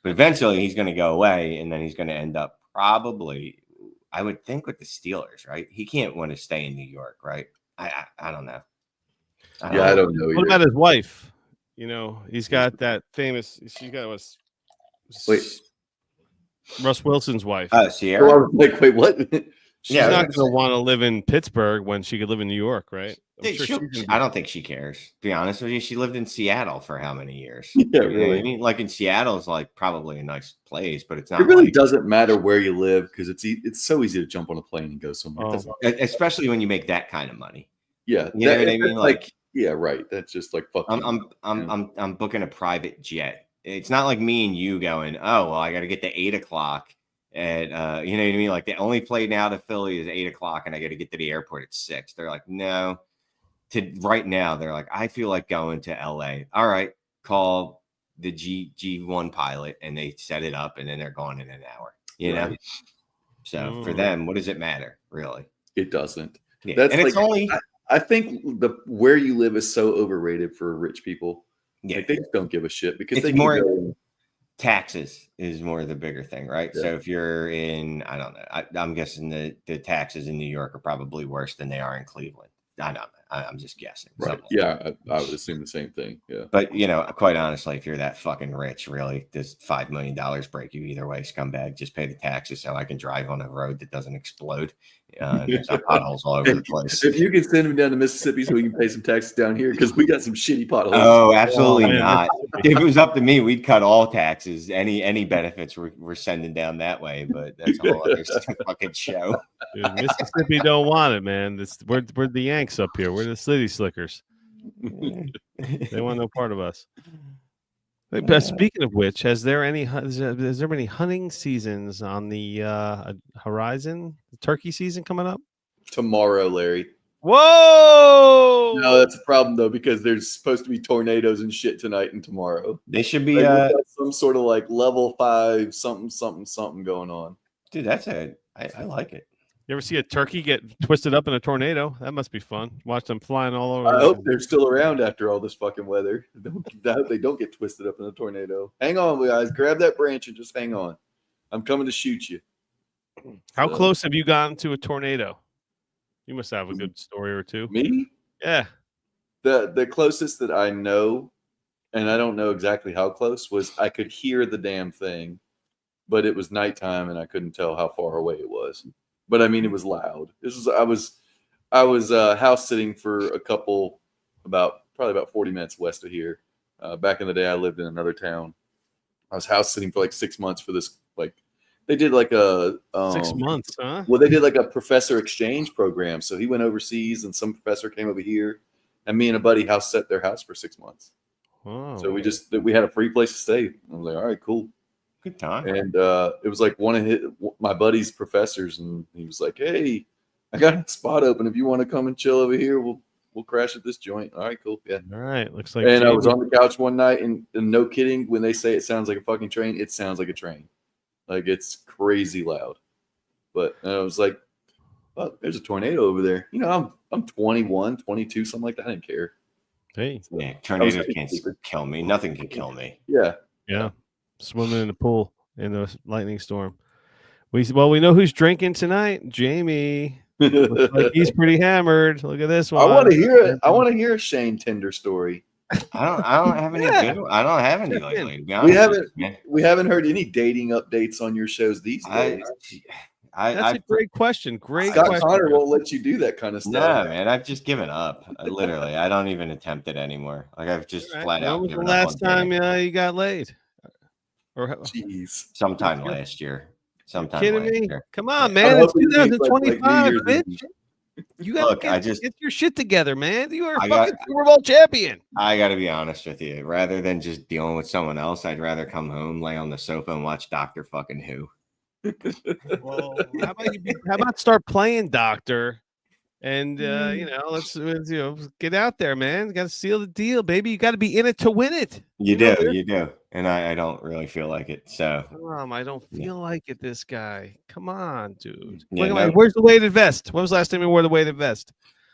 But eventually he's going to go away, and then he's going to end up probably, I would think, with the Steelers, right? He can't want to stay in New York, right? I don't know. I don't know. What Either. about his wife? You know, he's got that famous. She's got Wait. Russ Wilson's wife. Oh, Oh, I Sierra? was like, wait, what? She's yeah, not going to want to live in Pittsburgh when she could live in New York, right? I'm sure I don't think she cares. To be honest with you, she lived in Seattle for how many years? Yeah, You know what really. I mean, like in Seattle is like probably a nice place, but it's not. It really like, doesn't matter where you live because it's so easy to jump on a plane and go somewhere. Oh. That's all. especially when you make that kind of money. Yeah, You know what I mean? that's Like, yeah, right. That's just like fucking. I'm booking a private jet. It's not like me and you going, oh, well, I got to get to 8:00 at, you know what I mean? Like the only plane out of Philly is 8:00 and I got to get to the airport at 6. They're like, no. Right now, they're like, I feel like going to LA. All right, call the G1 pilot, and they set it up, and then they're gone in an hour. You know. Right. So for them, what does it matter, really? It doesn't. Yeah. That's and it's like- only I think where you live is so overrated for rich people. yeah. Like, they just don't give a shit because It's they more- can go. Taxes is more the bigger thing, right? Yeah. So if you're in, I don't know, I'm guessing the taxes in New York are probably worse than they are in Cleveland. I don't know. I'm just guessing. Right. something like Yeah, I would assume the same thing. Yeah. But you know, quite honestly, if you're that fucking rich, really, does $5 million break you either way, scumbag? Just pay the taxes so I can drive on a road that doesn't explode. There's not potholes all over the place. If you can send them down to Mississippi so we can pay some taxes down here because we got some shitty potholes. Oh, absolutely man. not. If it was up to me, we'd cut all taxes. Any benefits we're sending down that way, but that's a whole other fucking show. Dude, Mississippi don't want it, man. We're the Yanks up here. We're the city slickers. They want no part of us. Wait, but speaking of which, has there any hunting seasons on the horizon? Turkey season coming up? Tomorrow, Larry. Whoa! No, that's a problem though because there's supposed to be tornadoes and shit tonight and tomorrow. They should be Like, we've got some sort of like level 5 something going on. dude, I like it. You ever see a turkey get twisted up in a tornado? That must be fun. Watch them flying all over. I hope they're still around after all this fucking weather. I hope they don't get twisted up in a tornado. Hang on, guys. Grab that branch and just hang on. I'm coming to shoot you. How So- close have you gotten to a tornado? You must have a good story or two. Me? Yeah. The closest that I know, and I don't know exactly how close, was I could hear the damn thing, but it was nighttime and I couldn't tell how far away it was. But I mean, it was loud. I was house sitting for a couple, probably about 40 minutes west of here. Back in the day, I lived in another town. I was house sitting for like 6 months for this. Like, they did like a 6 months, huh? Well, they did like a professor exchange program. So he went overseas, and some professor came over here, and me and a buddy house set their house for 6 months. Oh. So we had a free place to stay. I was like, all right, cool. Good time. And it was like one of my buddy's professors, and he was like, "Hey, I got a spot open. If you want to come and chill over here, we'll crash at this joint." All right, cool, yeah. All right. Looks like. And I was on the couch one night, and no kidding, when they say it sounds like a fucking train, it sounds like a train. Like, it's crazy loud. But I was like, "Oh, there's a tornado over there." You know, I'm 21, 22, something like that. I didn't care. Hey. Yeah, tornadoes can't kill me. Nothing can kill me. Yeah. Yeah. Swimming in the pool in a lightning storm. We know who's drinking tonight. Jamie. Looks like he's pretty hammered. Look at this one. I want to hear it. I want to hear a Shane Tinder story. I don't have any Yeah. good. I don't have any lately. To be We honest with you, man. haven't heard any dating updates on your shows these days. That's a great question. Great Scott question. Connor won't let you do that kind of No, stuff. man, I've just given up. Literally, I don't even attempt it anymore. Like I've just All right. flat out When was the given up last on time dating. you got laid? Or Jeez. Sometime last year. Sometime kidding last me? year. Come on, I man. hope It's it means, like, 2025, New Year's bitch. Eve. You gotta Look, get your shit together, man. You are a I fucking Super Bowl champion. I got to be honest with you. Rather than just dealing with someone else, I'd rather come home, lay on the sofa, and watch Doctor fucking Who. Well, how about start playing doctor? And let's get out there, man. You got to seal the deal, baby. You got to be in it to win it. You do. And I don't really feel like it. So I don't feel like it. This guy, come on, dude. Yeah, Where's the weighted vest? When was the last time you wore the weighted vest?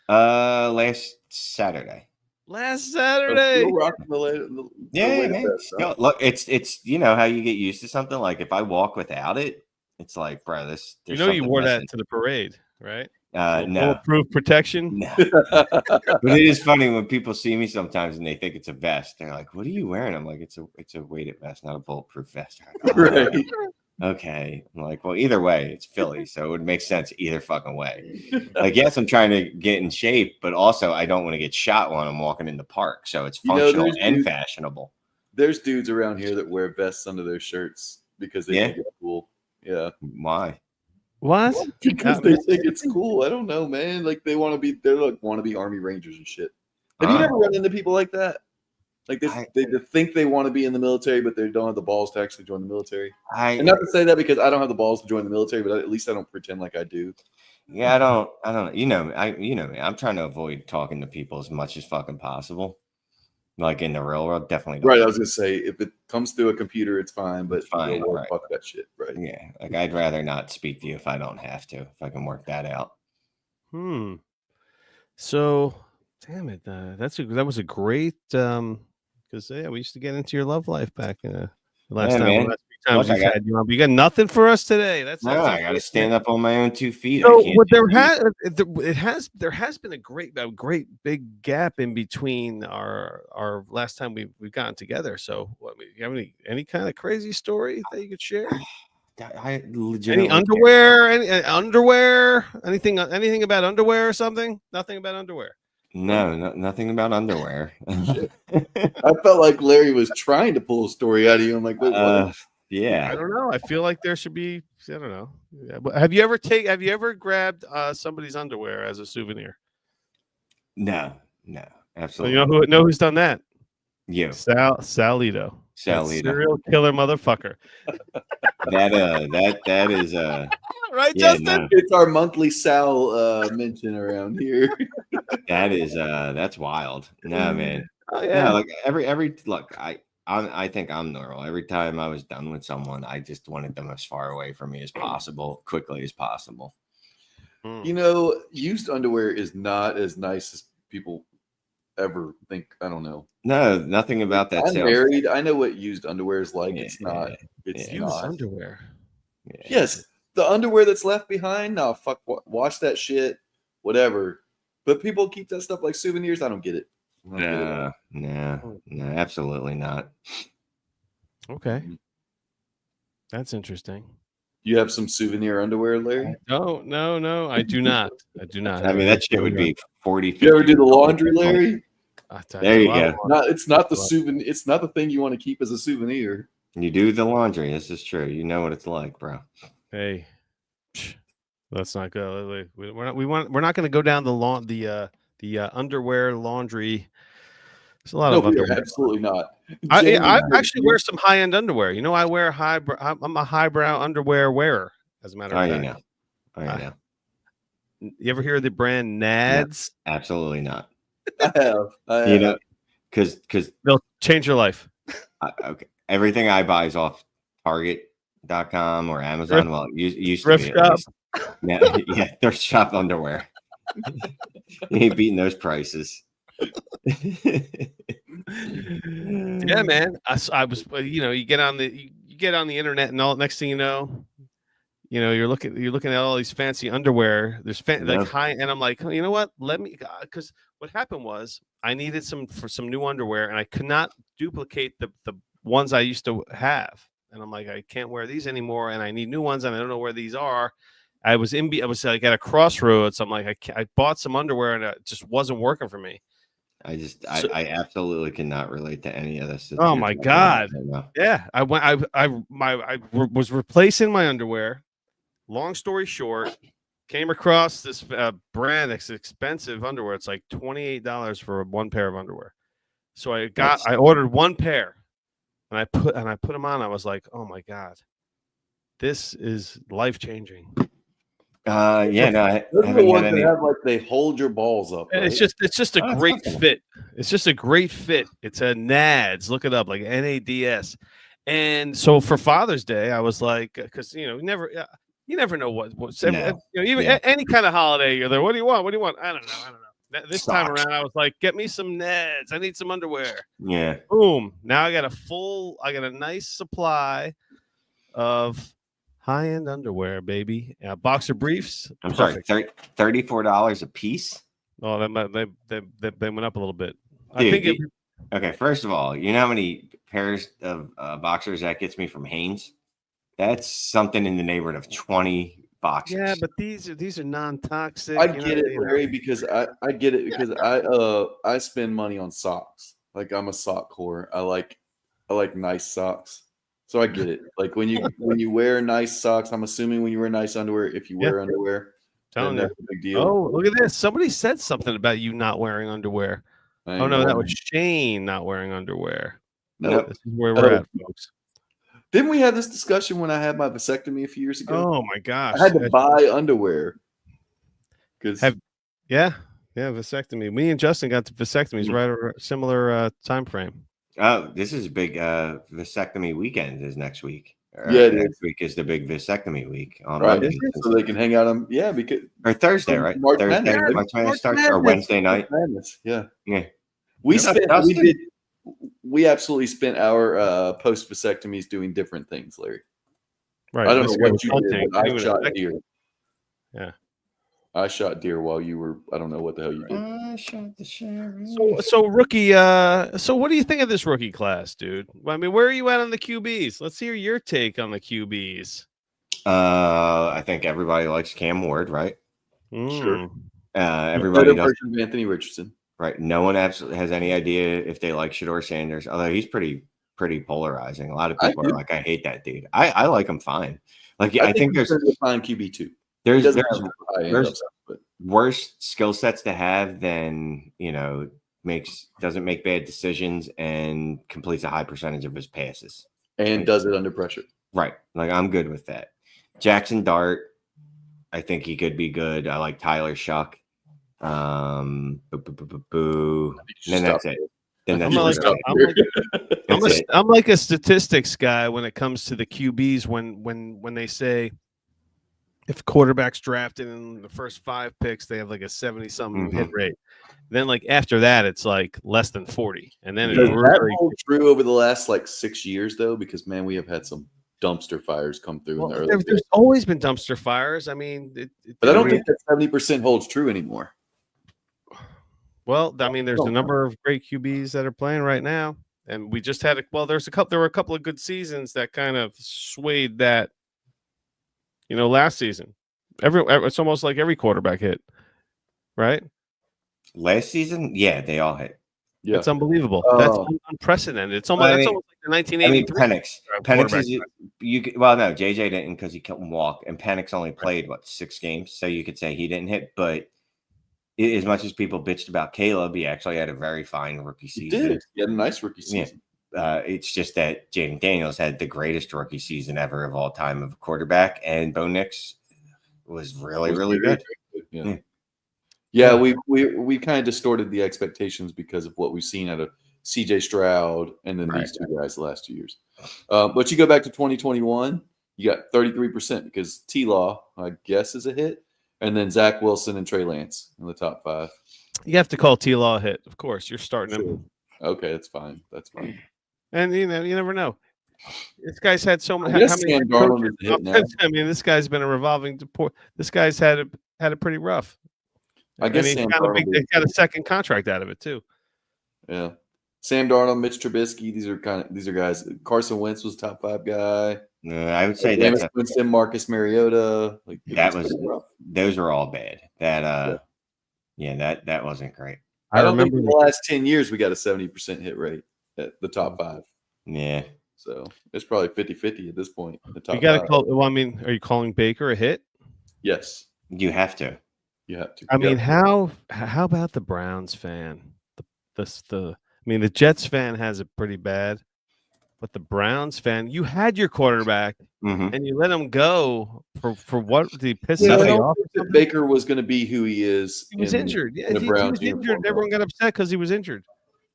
last Saturday. Last Saturday. Still rocking the Yeah, weighted man. vest, huh? Look, it's you know how you get used to something. Like if I walk without it, it's like, bro, this. You know, you wore that to the parade, right? No. Bulletproof protection. No. But it is funny when people see me sometimes and they think it's a vest. They're like, "What are you wearing?" I'm like, "It's a weighted vest, not a bulletproof vest." Like, Right. Okay. I'm like, well, either way, it's Philly, so it would make sense either fucking way. Like, yes, I'm trying to get in shape, but also I don't want to get shot when I'm walking in the park. So it's functional and fashionable. There's dudes around here that wear vests under their shirts because they think it's cool. Yeah. Why? What? Because they think it's cool. I don't know, man. Like they want to be, they're like want to be Army Rangers and shit. Have you never run into people like that? Like they think they want to be in the military, but they don't have the balls to actually join the military. And not to say that because I don't have the balls to join the military, but at least I don't pretend like I do. Yeah, I don't. You know me. I'm trying to avoid talking to people as much as fucking possible. Like in the real world, definitely don't. Right. I was gonna say if it comes through a computer, it's fine, but fine. Right. Fuck that shit. Right. Yeah. Like I'd rather not speak to you if I don't have to. If I can work that out. So, damn it, that was a great because we used to get into your love life back in the last time. Last times had you on, but you got nothing for us today. That's I got to stand up on my own 2 feet. So there has been a great big gap in between our last time we've gotten together. So, you have any kind of crazy story that you could share? I legitimately any underwear, underwear, anything about underwear or something? Nothing about underwear. No, nothing about underwear. I felt like Larry was trying to pull a story out of you. I'm like, wait, what? Yeah, I don't know. I feel like there should be. I don't know. Yeah, but have you ever grabbed somebody's underwear as a souvenir? No, absolutely. So you know who's done that? You, Salito. Serial killer motherfucker. that is right, Justin. No. It's our monthly Sal mention around here. That's wild. No, man. Oh yeah. No, like every look, I think I'm normal. Every time I was done with someone, I just wanted them as far away from me as possible, quickly as possible. You know, used underwear is not as nice as people ever think. I don't know. No, nothing about that. I'm married. I know what used underwear is like. It's not. It's used underwear. Yeah. Yes, the underwear that's left behind. No, fuck. Wash that shit. Whatever. But people keep that stuff like souvenirs. I don't get it. No, absolutely not. Okay, that's interesting. You have some souvenir underwear, Larry? No, I do not. I mean, that shit would be 40. You ever do the laundry, Larry? There you go. It's not the souvenir. It's not the thing you want to keep as a souvenir. You do the laundry. This is true. You know what it's like, bro. Hey, let's not go. We're not going to go down the underwear laundry. There's a lot of underwear. Absolutely not. I actually wear some high end underwear. You know, I wear I'm a highbrow underwear wearer. As a matter of fact. You know. You ever hear of the brand Nads? No, absolutely not. I have. You know, because they'll change your life. Okay, everything I buy is off Target.com or Amazon. Well, you used to thrift shop. Yeah, thrift shop underwear. You ain't beating those prices. Yeah, man. I was, you get on the internet and all. Next thing you know, you're looking at all these fancy underwear. There's like high, and I'm like, you know what? Let me, because what happened was I needed some new underwear, and I could not duplicate the ones I used to have, and I'm like, I can't wear these anymore, and I need new ones, and I don't know where these are. I was like at a crossroads. I'm like, I bought some underwear, and it just wasn't working for me. I absolutely cannot relate to any of this. Oh my God! Yeah, I was replacing my underwear. Long story short, came across this brand that's expensive underwear. It's like $28 for one pair of underwear. So I ordered one pair, and I put them on. I was like, oh my God, this is life changing. Yeah, no, I those are the haven't ones had that any. have like they hold your balls up. And right? it's just a great fit. It's just a great fit. It's a NADS. Look it up, like NADS. And so for Father's Day, I was like, because you never know what's any kind of holiday you're there. What do you want? What do you want? I don't know. This time around, I was like, get me some NADS. I need some underwear. Yeah. Boom. Now I got a nice supply of high-end underwear, baby. Boxer briefs. I'm sorry, $34 a piece. Oh, they went up a little bit. Dude, I think okay, first of all, you know how many pairs of boxers that gets me from Hanes? That's something in the neighborhood of 20 boxers. Yeah, but these are non-toxic. I get it, Larry, because I get it because I spend money on socks. Like I'm a sock whore. I like nice socks. So I get it. Like when you wear nice socks, I'm assuming when you wear nice underwear, if you wear underwear, then that's a big deal. Oh, look at this. Somebody said something about you not wearing underwear. Oh no, that was Shane not wearing underwear. Nope. This is where we're at, folks. Didn't we have this discussion when I had my vasectomy a few years ago? Oh my gosh. I had to buy underwear. Vasectomy. Me and Justin got the vasectomies right around similar time frame. Oh, this is a big vasectomy weekend is next week. Next week is the big vasectomy week on Monday. So they can hang out on because or Thursday, right? March Thursday, March Madness starts or Wednesday night. Yeah. We absolutely spent our post vasectomies doing different things, Larry. Right. I don't know what you did. But I shot deer. Yeah. I shot deer while you were. I don't know what the hell you did. I shot the sheriff. So rookie. So what do you think of this rookie class, dude? I mean, where are you at on the QBs? Let's hear your take on the QBs. I think everybody likes Cam Ward, right? Sure. Everybody knows Anthony Richardson. Right. No one absolutely has any idea if they like Shedeur Sanders, although he's pretty polarizing. A lot of people are like, I hate that dude. I like him fine. Like I think there's a fine QB too. There's worse skill sets to have than, doesn't make bad decisions and completes a high percentage of his passes. And does it under pressure. Right. Like I'm good with that. Jackson Dart, I think he could be good. I like Tyler Shuck. And then that's it. Then that's I'm like a statistics guy when it comes to the QBs. When they say if quarterback's drafted in the first 5 picks, they have like a 70-something hit rate. Then like after that, it's like less than 40. And then does that hold true over the last like 6 years though? Because man, we have had some dumpster fires come through. Well, there's always been dumpster fires. I mean, but I don't think that 70% holds true anymore. Well, I mean, there's a number of great QBs that are playing right now, and we just had there were a couple of good seasons that kind of swayed that. Last season, it's almost like every quarterback hit, right? Last season, yeah, they all hit. Yeah, it's unbelievable. That's unprecedented. It's almost that's almost like the 1983. Penix is no, JJ didn't because he couldn't walk, and Penix only played 6 games, so you could say he didn't hit, but. As much as people bitched about Caleb, he actually had a very fine rookie season. He had a nice rookie season. Yeah. It's just that Jaden Daniels had the greatest rookie season ever of all time of a quarterback, and Bo Nix was really, really good. Yeah, we kind of distorted the expectations because of what we've seen out of CJ Stroud and then these two guys the last 2 years. But you go back to 2021, you got 33% because T-Law, I guess, is a hit. And then Zach Wilson and Trey Lance in the top 5. You have to call T-Law a hit. Of course, you're starting him. Okay, that's fine. That's fine. And you never know. This guy's had so many. I guess How many Sam Darnold coaches is a hit now. offense? I mean, this guy's been a revolving. This guy's had it pretty rough. I guess mean, Sam they Darnold. got a second contract out of it too. Yeah, Sam Darnold, Mitch Trubisky. These are guys. Carson Wentz was top 5 guy. I would say that's Winston, Marcus Mariota. Like those were all bad. That that wasn't great. I don't think in the last 10 years we got a 70% hit rate at the top 5. Yeah. So it's probably 50-50 at this point. The top You got to 5. call. Well, I mean, are you calling Baker a hit? Yes, You have to. you have to. I mean, how about the Browns fan? The Jets fan has it pretty bad, but the Browns fan, you had your quarterback and you let him go for what? Did he piss somebody off? Baker was going to be who he is. He was injured. Yeah, he was injured. Everyone got upset because he was injured.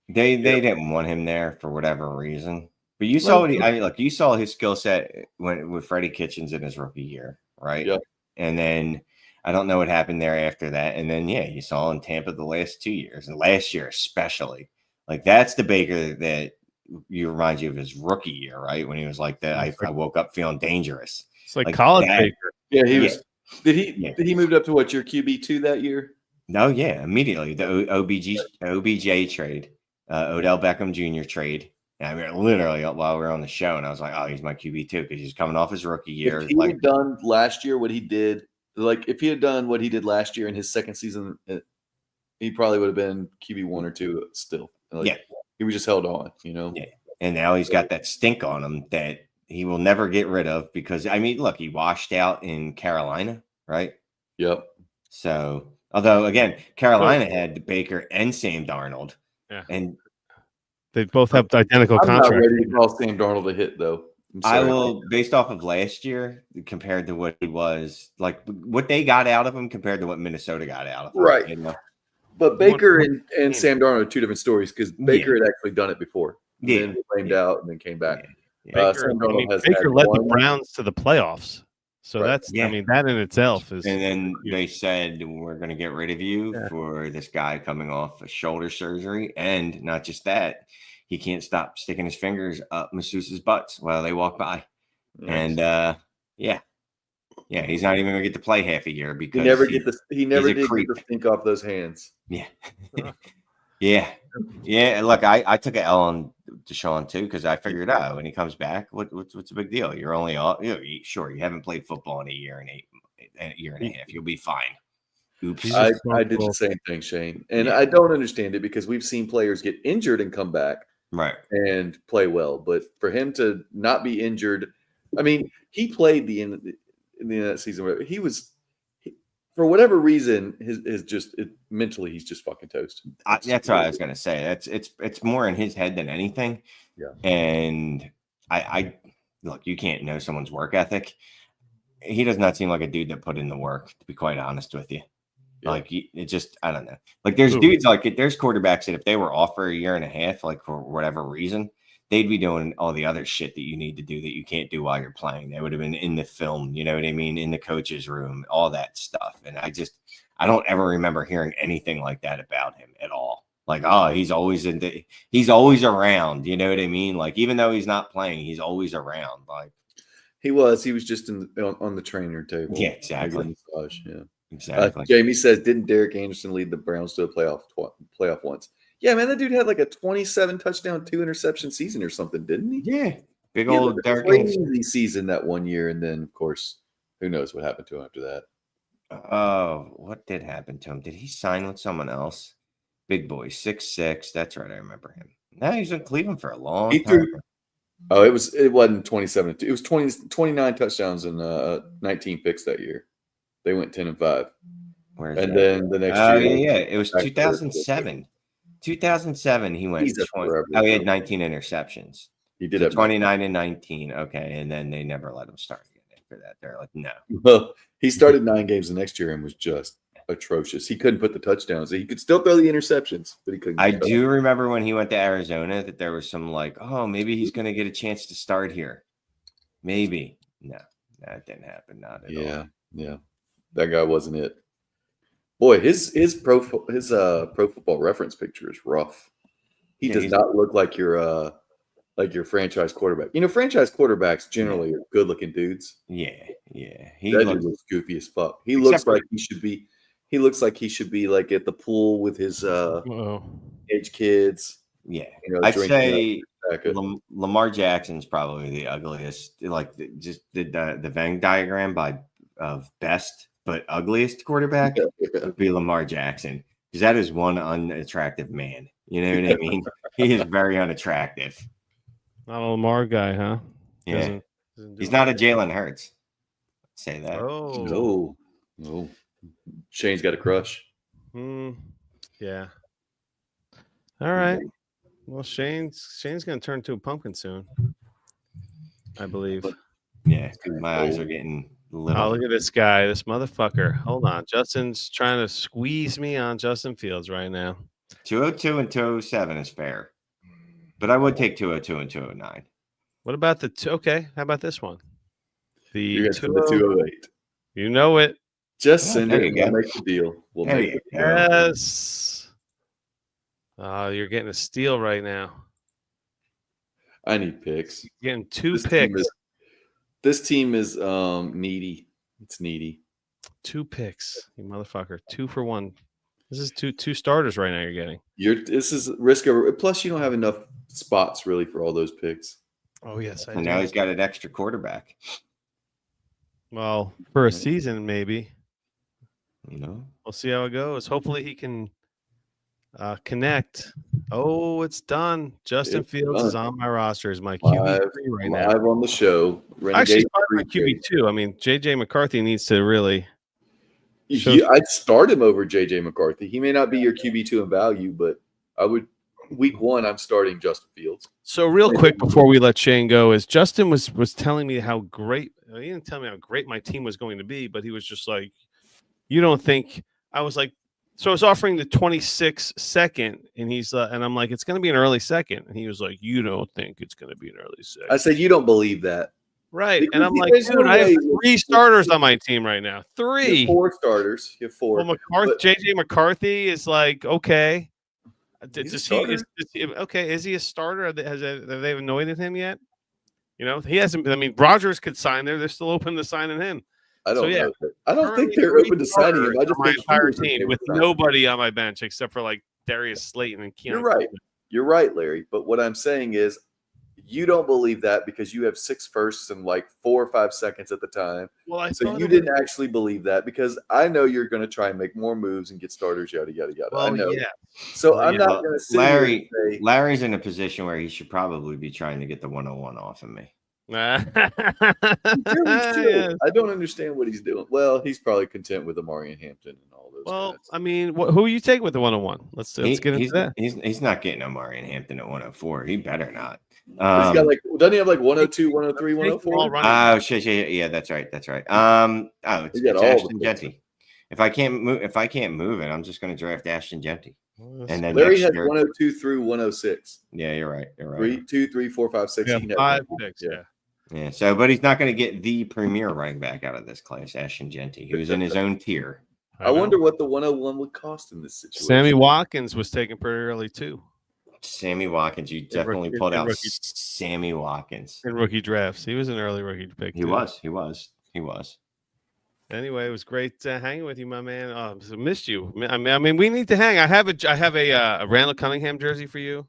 They didn't want him there for whatever reason. But you saw you saw his skill set with Freddie Kitchens in his rookie year, right? Yep. And then I don't know what happened there after that. And then you saw in Tampa the last 2 years, and last year especially. Like that's the Baker that reminds you of his rookie year, right? When he was like that, I woke up feeling dangerous. It's like college Baker. Yeah, he was. Did he move up to what, your QB2 that year? No, immediately the OBJ trade, Odell Beckham Jr. trade. I mean, literally while we were on the show, and I was like, "Oh, he's my QB2" because he's coming off his rookie year. If he had done last year what he did, if he had done what he did last year in his second season, he probably would have been QB1 or 2 still. He was just held on, Yeah, and now he's got that stink on him that he will never get rid of because I mean, look, he washed out in Carolina, right? Yep. So, although again, Carolina had Baker and Sam Darnold, and they both have identical contracts. I'm not ready to call Sam Darnold a hit, though. I will, based off of last year, compared to what he was, like what they got out of him compared to what Minnesota got out of him. Right. You know? But Baker and Sam Darnold are 2 different stories because Baker had actually done it before. Then flamed out and then came back. Baker led the Browns to the playoffs. So that's, I mean, that in itself is. And then they said, we're going to get rid of you for this guy coming off a shoulder surgery. And not just that, he can't stop sticking his fingers up masseuse's butts while they walk by. Nice. And he's not even going to get to play half a year because he never did get the stink off those hands. Yeah. Look, I took an L on Deshaun too because I figured out when he comes back, what's the big deal? You're only sure you haven't played football in a year and a half. You'll be fine. Oops. I did the same thing, Shane, and I don't understand it because we've seen players get injured and come back, right, and play well. But for him to not be injured, I mean, he played in the end of that season. He was. For whatever reason, mentally he's just fucking toast. That's what I was gonna say. It's more in his head than anything. Yeah. And I look, you can't know someone's work ethic. He does not seem like a dude that put in the work, to be quite honest with you. Yeah. Like it just, I don't know. Like there's dudes there's quarterbacks that if they were off for a year and a half, like for whatever reason, they'd be doing all the other shit that you need to do that you can't do while you're playing. They would have been in the film, you know what I mean? In the coach's room, all that stuff. And I don't ever remember hearing anything like that about him at all. Like, oh, he's always around. You know what I mean? Like, even though he's not playing, he's always around. Like he was just on the trainer table. Yeah, exactly. Yeah, exactly. Jamie says, didn't Derek Anderson lead the Browns to a playoff once? Yeah, man, that dude had like a 27 touchdown, 2 interception season or something, didn't he? Yeah, big old Derek crazy season that one year, and then of course, who knows what happened to him after that? Oh, what did happen to him? Did he sign with someone else? Big boy, 6'6". That's right, I remember him. Now he's in Cleveland for a long time. It wasn't 27. It was 29 touchdowns and 19 picks that year. They went 10-5. Then the next year, it was 2007. 2007, he went 20. He had 19 interceptions. He did have 29 and 19. Okay, and then they never let him start again after that. They're like, no. Well, he started 9 games the next year and was just atrocious. He couldn't put the touchdowns. He could still throw the interceptions, but he couldn't. I do remember when he went to Arizona that there was some like, oh, maybe he's going to get a chance to start here. Maybe. No, that didn't happen. Not at all. Yeah. That guy wasn't it. Boy, his pro football reference picture is rough. He does not look like your like your franchise quarterback. You know, franchise quarterbacks generally are good-looking dudes. Yeah. He That looks dude looks goofy as fuck. He Except looks for- like he should be. He looks like he should be like at the pool with his age kids. yeah. You know, I'd drinking say out of Lamar Jackson's probably the ugliest. Like just the Venn diagram of best but ugliest quarterback would be Lamar Jackson, because that is one unattractive man. You know what I mean? He is very unattractive. Not a Lamar guy, huh? Yeah. Doesn't do He's not a it. Jalen Hurts. Say that. Oh. No. Shane's got a crush. Yeah. All right. Well, Shane's going to turn to a pumpkin soon, I believe. Yeah, my eyes are getting little. Oh, look at this guy, this motherfucker. Hold on. Justin's trying to squeeze me on Justin Fields right now. 202 and 207 is fair, but I would take 202 and 209. What about the okay? How about this one? You The got the 208. You know it. Just send there it. you We'll go. make the deal. We'll There make you the go. deal. Yes. Oh, you're getting a steal right now. I need picks. You're getting two This picks. team is- This team is needy. It's needy. 2 picks, you motherfucker. 2 for 1. This is two starters right now. You're getting. This is risk over. Plus, you don't have enough spots really for all those picks. Oh yes, I And do. now he's got an extra quarterback. Well, for a season, maybe. You know, We'll see how it goes. Hopefully, he can connect. Oh, it's done. Justin It's Fields done. is on my roster as my QB3 right now. Live on the show. Actually, Renegade my QB2. I mean, JJ McCarthy needs to really. I'd start him over JJ McCarthy. He may not be your QB2 in value, but I would. Week 1, I'm starting Justin Fields. So real quick before we let Shane go, is Justin was telling me how great. He didn't tell me how great my team was going to be, but he was just like, "You don't think?" I was like, so I was offering the 26 second, and he's and I'm like, "It's going to be an early second," and he was like, "You don't think it's going to be an early second?" I said you don't believe that. Right, Because and I'm like, there's no "Dude, I have way 3 starters on my team right now. You 3. have 4 starters. You have 4. Well, JJ McCarthy is like, okay. He's a Does starter. okay? Is he a starter? Have they anointed him yet? You know, he hasn't. I mean, Rodgers could sign there. They're still open to signing him. I don't So, yeah. know. I don't think Currently they're 3 open to signing him. I starters just on my think entire he was okay team with signing him. nobody on my bench except for like Darius Slayton and Keanu. You're right. You're right, Larry. But what I'm saying is, you don't believe that because you have 6 firsts and like 4 or 5 seconds at the time. Well, I So thought you it didn't actually believe that because I know you're going to try and make more moves and get starters, yada yada yada. I Well, know. yeah. So Well, I'm yeah. not Well, going to sit here and say, Larry's in a position where he should probably be trying to get the 101 off of me. really should. Yes. I don't understand what he's doing. Well, he's probably content with Amari and Hampton and all those Well, guys. I mean, who are you taking with the 101? Let's get into that. He's not getting Amari and Hampton at 104. He better not. He's got like, doesn't he have like 102, 103, All 104? running. Oh shit, yeah, that's right. It's He got Ashton all the picks. Genty. If I can't move it, I'm just going to draft Ashton Genty. And then Larry next has year, 102 through 106. yeah, you're right. 2, 3, 4, 5, 6. Yeah, He can have 5 one. picks. Yeah. Yeah. Yeah. So, but he's not going to get the premier running back out of this class, Ashton Genty, who's in his own tier. I wonder what the 101 would cost in this situation. Sammy Watkins was taken pretty early too Sammy Watkins, you definitely rookie- pulled in out rookie. Sammy Watkins. in rookie drafts. He was an early rookie pick. He too. was. Anyway, it was great hanging with you, my man. Oh, so missed you. I mean, we need to hang. I have a Randall Cunningham jersey for you.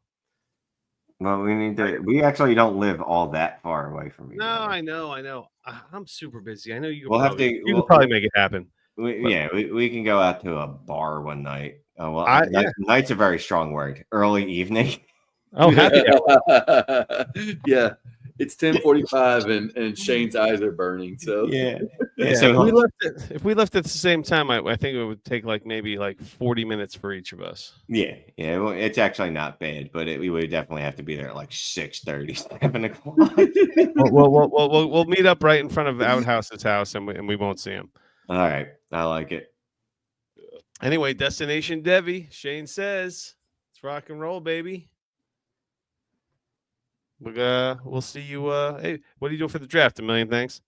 Well, we actually don't live all that far away from you. No, I know. I'm super busy. I know you. We'll have probably, to- You we'll- can probably make it happen. We can go out to a bar one night. Yeah. Night's a very strong word. Early evening. Oh, happy hour. Yeah. It's 10:45 and Shane's eyes are burning. So Yeah. Yeah, So if we left at the same time, I think it would take maybe 40 minutes for each of us. yeah. Well, it's actually not bad, but we would definitely have to be there at like 6:30, 7 o'clock. We'll meet up right in front of Outhouse's house, and we won't see him. All right, I like it. Anyway, Destination Devi. Shane says it's rock and roll, baby. We'll see you. Hey, what are you doing for the draft? A million thanks.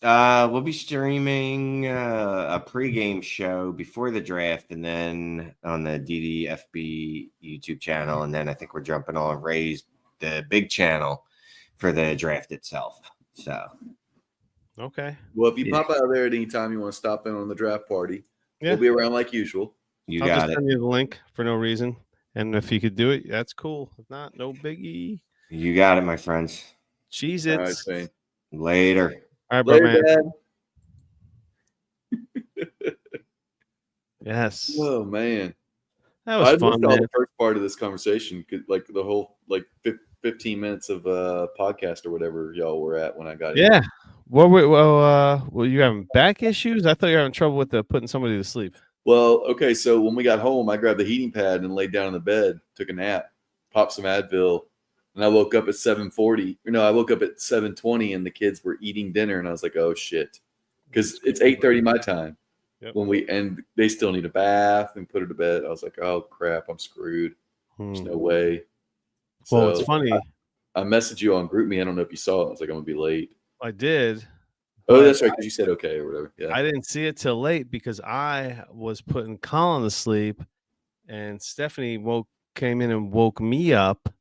We'll be streaming a pregame show before the draft, and then on the DDFB YouTube channel, and then I think we're jumping on Ray's the big channel for the draft itself. So, Okay. Well, if you Yeah. pop out there at any time you want to stop in on the draft party, Yeah. we'll be around like usual. you I'll got just it. send you the link for no reason. And if you could do it, that's cool. If not, no biggie. You got it, my friends. Cheese All right, its. Shane. Later. All right, bro, Later, man. Dad. Yes. Oh man, That was I fun, missed all man. the first part of this conversation, like the whole 15 minutes of podcast or whatever y'all were at when I got in. Yeah. Well, you having back issues? I thought you were having trouble with putting somebody to sleep. Well, okay, so when we got home, I grabbed the heating pad and laid down in the bed, took a nap, popped some Advil, and I woke up at 7:40. I woke up at 7:20, and the kids were eating dinner, and I was like, oh shit, because it's 8:30 my time. Yep. And they still need a bath and put her to bed. I was like, oh crap, I'm screwed. There's no way. Well, So it's funny. I messaged you on GroupMe. I don't know if you saw it. I was like, I'm gonna be late. I did. Oh, but that's right, because you said okay or whatever. Yeah. I didn't see it till late because I was putting Colin to sleep, and Stephanie came in and woke me up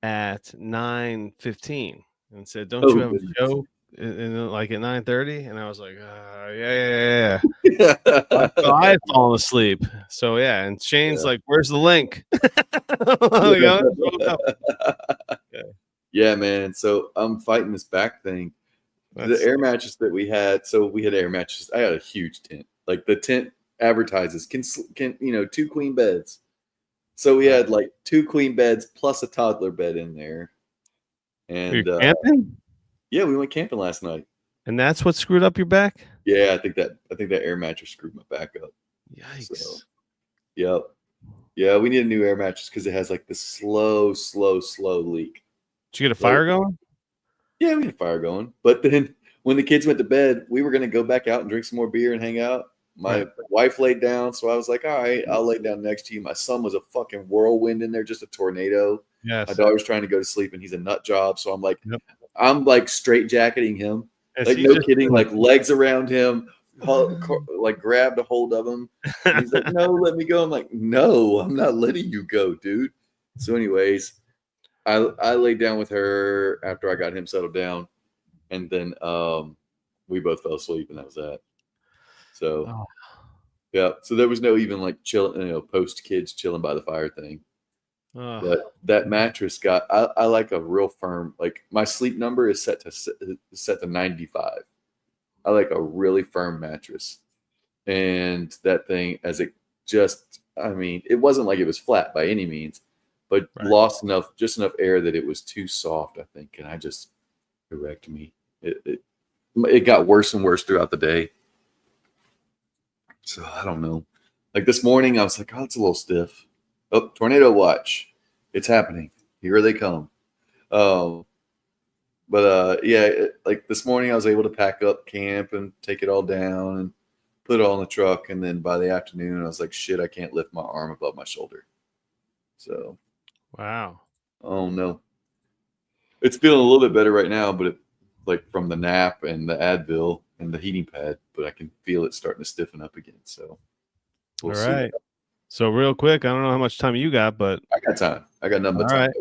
at 9:15 and said, "Don't you have goodness. a show like at 9:30?" And I was like, "Yeah." So I had fallen asleep. So yeah, and Shane's like, "Where's the link?" Yeah, man. So I'm fighting this back thing. The air mattress that we had. So we had air mattresses. I had a huge tent. Like the tent advertises can 2 queen beds. So we had like 2 queen beds plus a toddler bed in there. And camping? Yeah, we went camping last night. And that's what screwed up your back? Yeah, I think that air mattress screwed my back up. Yikes. So, yep. Yeah, we need a new air mattress because it has like this slow leak. Did you get a fire going? Yeah, we had a fire going. But then when the kids went to bed, we were going to go back out and drink some more beer and hang out. My wife laid down, so I was like, all right, I'll lay down next to you. My son was a fucking whirlwind in there, just a tornado. Yes. My daughter's trying to go to sleep, and he's a nut job. So I'm like straight jacketing him. Like, no kidding, like legs around him, like grabbed a hold of him. And he's like, no, let me go. I'm like, no, I'm not letting you go, dude. So anyways, I laid down with her after I got him settled down. And then we both fell asleep, and that was that. So, yeah. So there was no even like chill, post kids chilling by the fire thing. But that mattress I like a real firm, like my sleep number is set to 95. I like a really firm mattress. And that thing, it wasn't like it was flat by any means, but lost just enough air that it was too soft, I think. And it wrecked me. It got worse and worse throughout the day. So I don't know. Like this morning, I was like, oh, it's a little stiff. Oh, tornado watch. It's happening. Here they come. Like this morning I was able to pack up camp and take it all down and put it all in the truck. And then by the afternoon, I was like, shit, I can't lift my arm above my shoulder. So, wow. Oh no. It's feeling a little bit better right now, but like from the nap and the Advil and the heating pad, but I can feel it starting to stiffen up again. So we'll see. All right. So real quick, I don't know how much time you got, but I got time. I got nothing but time. Right.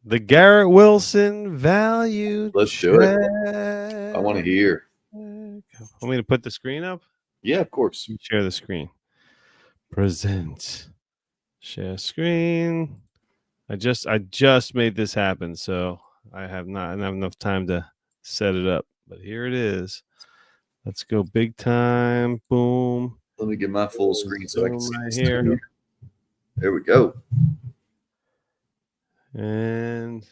The Garrett Wilson value. Let's do it. I want to hear. Want me to put the screen up? Yeah, of course. Share the screen. Present. Share screen. I just made this happen, so I have not enough time to set it up. But here it is. Let's go big time. Boom. Let me get my full screen so I can see right here. There we go. And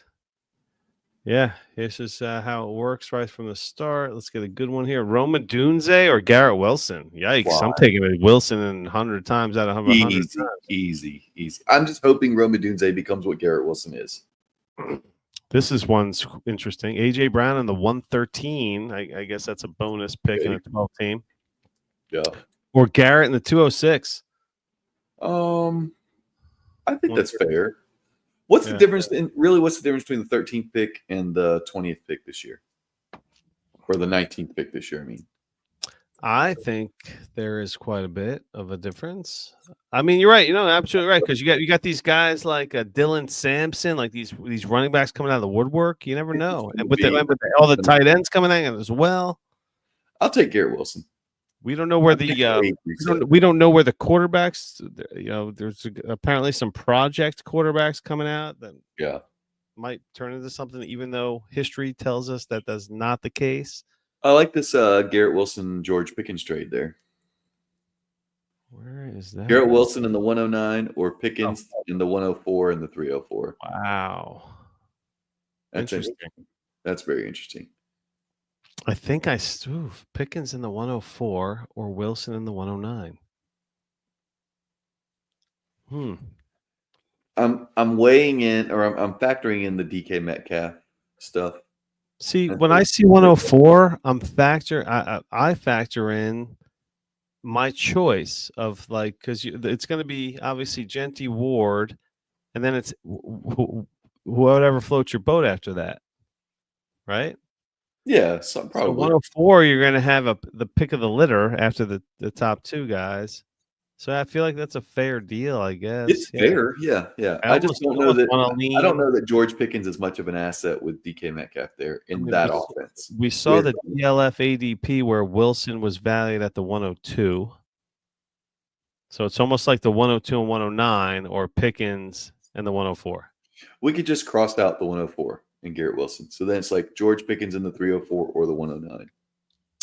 yeah, this is how it works right from the start. Let's get a good one here. Roma Dunze or Garrett Wilson? Yikes. Wow. I'm taking a Wilson 100 times out of 100 times. Easy. I'm just hoping Roma Dunze becomes what Garrett Wilson is. This is one's interesting. AJ Brown in the 113. I guess that's a bonus pick in a 12 team. Yeah. Or Garrett in the 206. I think that's fair. What's the difference what's the difference between the 13th pick and the 20th pick this year? Or the 19th pick this year, I mean. I think there is quite a bit of a difference. I mean, you're right. Absolutely right, because you got these guys like Dylan Sampson, like these running backs coming out of the woodwork. You never know, and with all the tight ends coming in as well. I'll take Garrett Wilson. We don't know where we don't know where the quarterbacks. There's apparently some project quarterbacks coming out that might turn into something, even though history tells us that that's not the case. I like this Garrett Wilson George Pickens trade there. Where is that? Garrett Wilson in the 109 or Pickens in the 104 and the 304. Wow. That's interesting. That's very interesting. I think Pickens in the 104 or Wilson in the 109. I'm weighing in, or I'm factoring in the DK Metcalf stuff. See, when I see 104, I factor in my choice of because it's going to be obviously Genty Ward, and then it's whatever floats your boat after that, right? Yeah, probably. So 104, you're going to have the pick of the litter after the top two guys. So I feel like that's a fair deal, I guess. It's fair, yeah. I just don't know that. I don't know that George Pickens is much of an asset with DK Metcalf there in that offense. We saw the DLF ADP where Wilson was valued at the 102. So it's almost like the 102 and 109, or Pickens and the 104. We could just cross out the 104 and Garrett Wilson. So then it's like George Pickens in the 304 or the 109.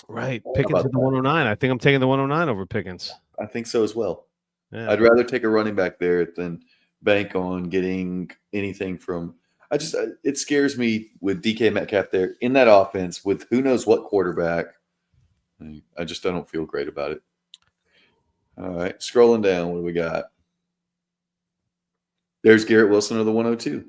Right. Pickens in the 109. I think I'm taking the 109 over Pickens. I think so as well. Yeah. I'd rather take a running back there than bank on getting anything from. It scares me with DK Metcalf there in that offense with who knows what quarterback. I don't feel great about it. All right, scrolling down, what do we got? There's Garrett Wilson of the 102.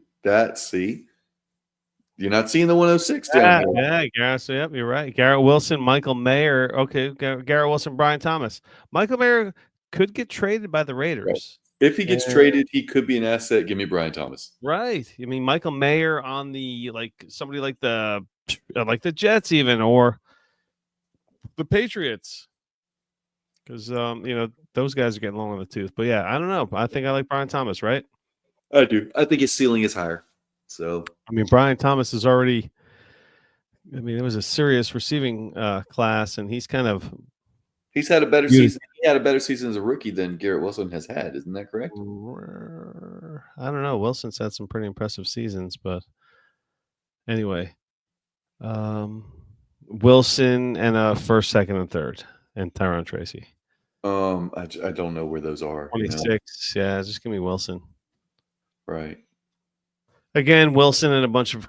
You're not seeing the 106 down here. Yeah, Garrett. So, yep, you're right. Garrett Wilson, Michael Mayer. Okay, Garrett Wilson, Brian Thomas. Michael Mayer could get traded by the Raiders. Right. If he gets traded, he could be an asset. Give me Brian Thomas. Right. I mean, Michael Mayer on the somebody like the Jets even, or the Patriots, because those guys are getting long in the tooth. But yeah, I don't know. I think I like Brian Thomas. Right. I do. I think his ceiling is higher. So, I mean, Brian Thomas is already. I mean, it was a serious receiving class, and he's had a better season. He had a better season as a rookie than Garrett Wilson has had. Isn't that correct? I don't know. Wilson's had some pretty impressive seasons, but anyway, Wilson and a first, second, and third, and Tyron Tracy. I don't know where those are. 26. Yeah, just give me Wilson. Right. Again, Wilson and a bunch of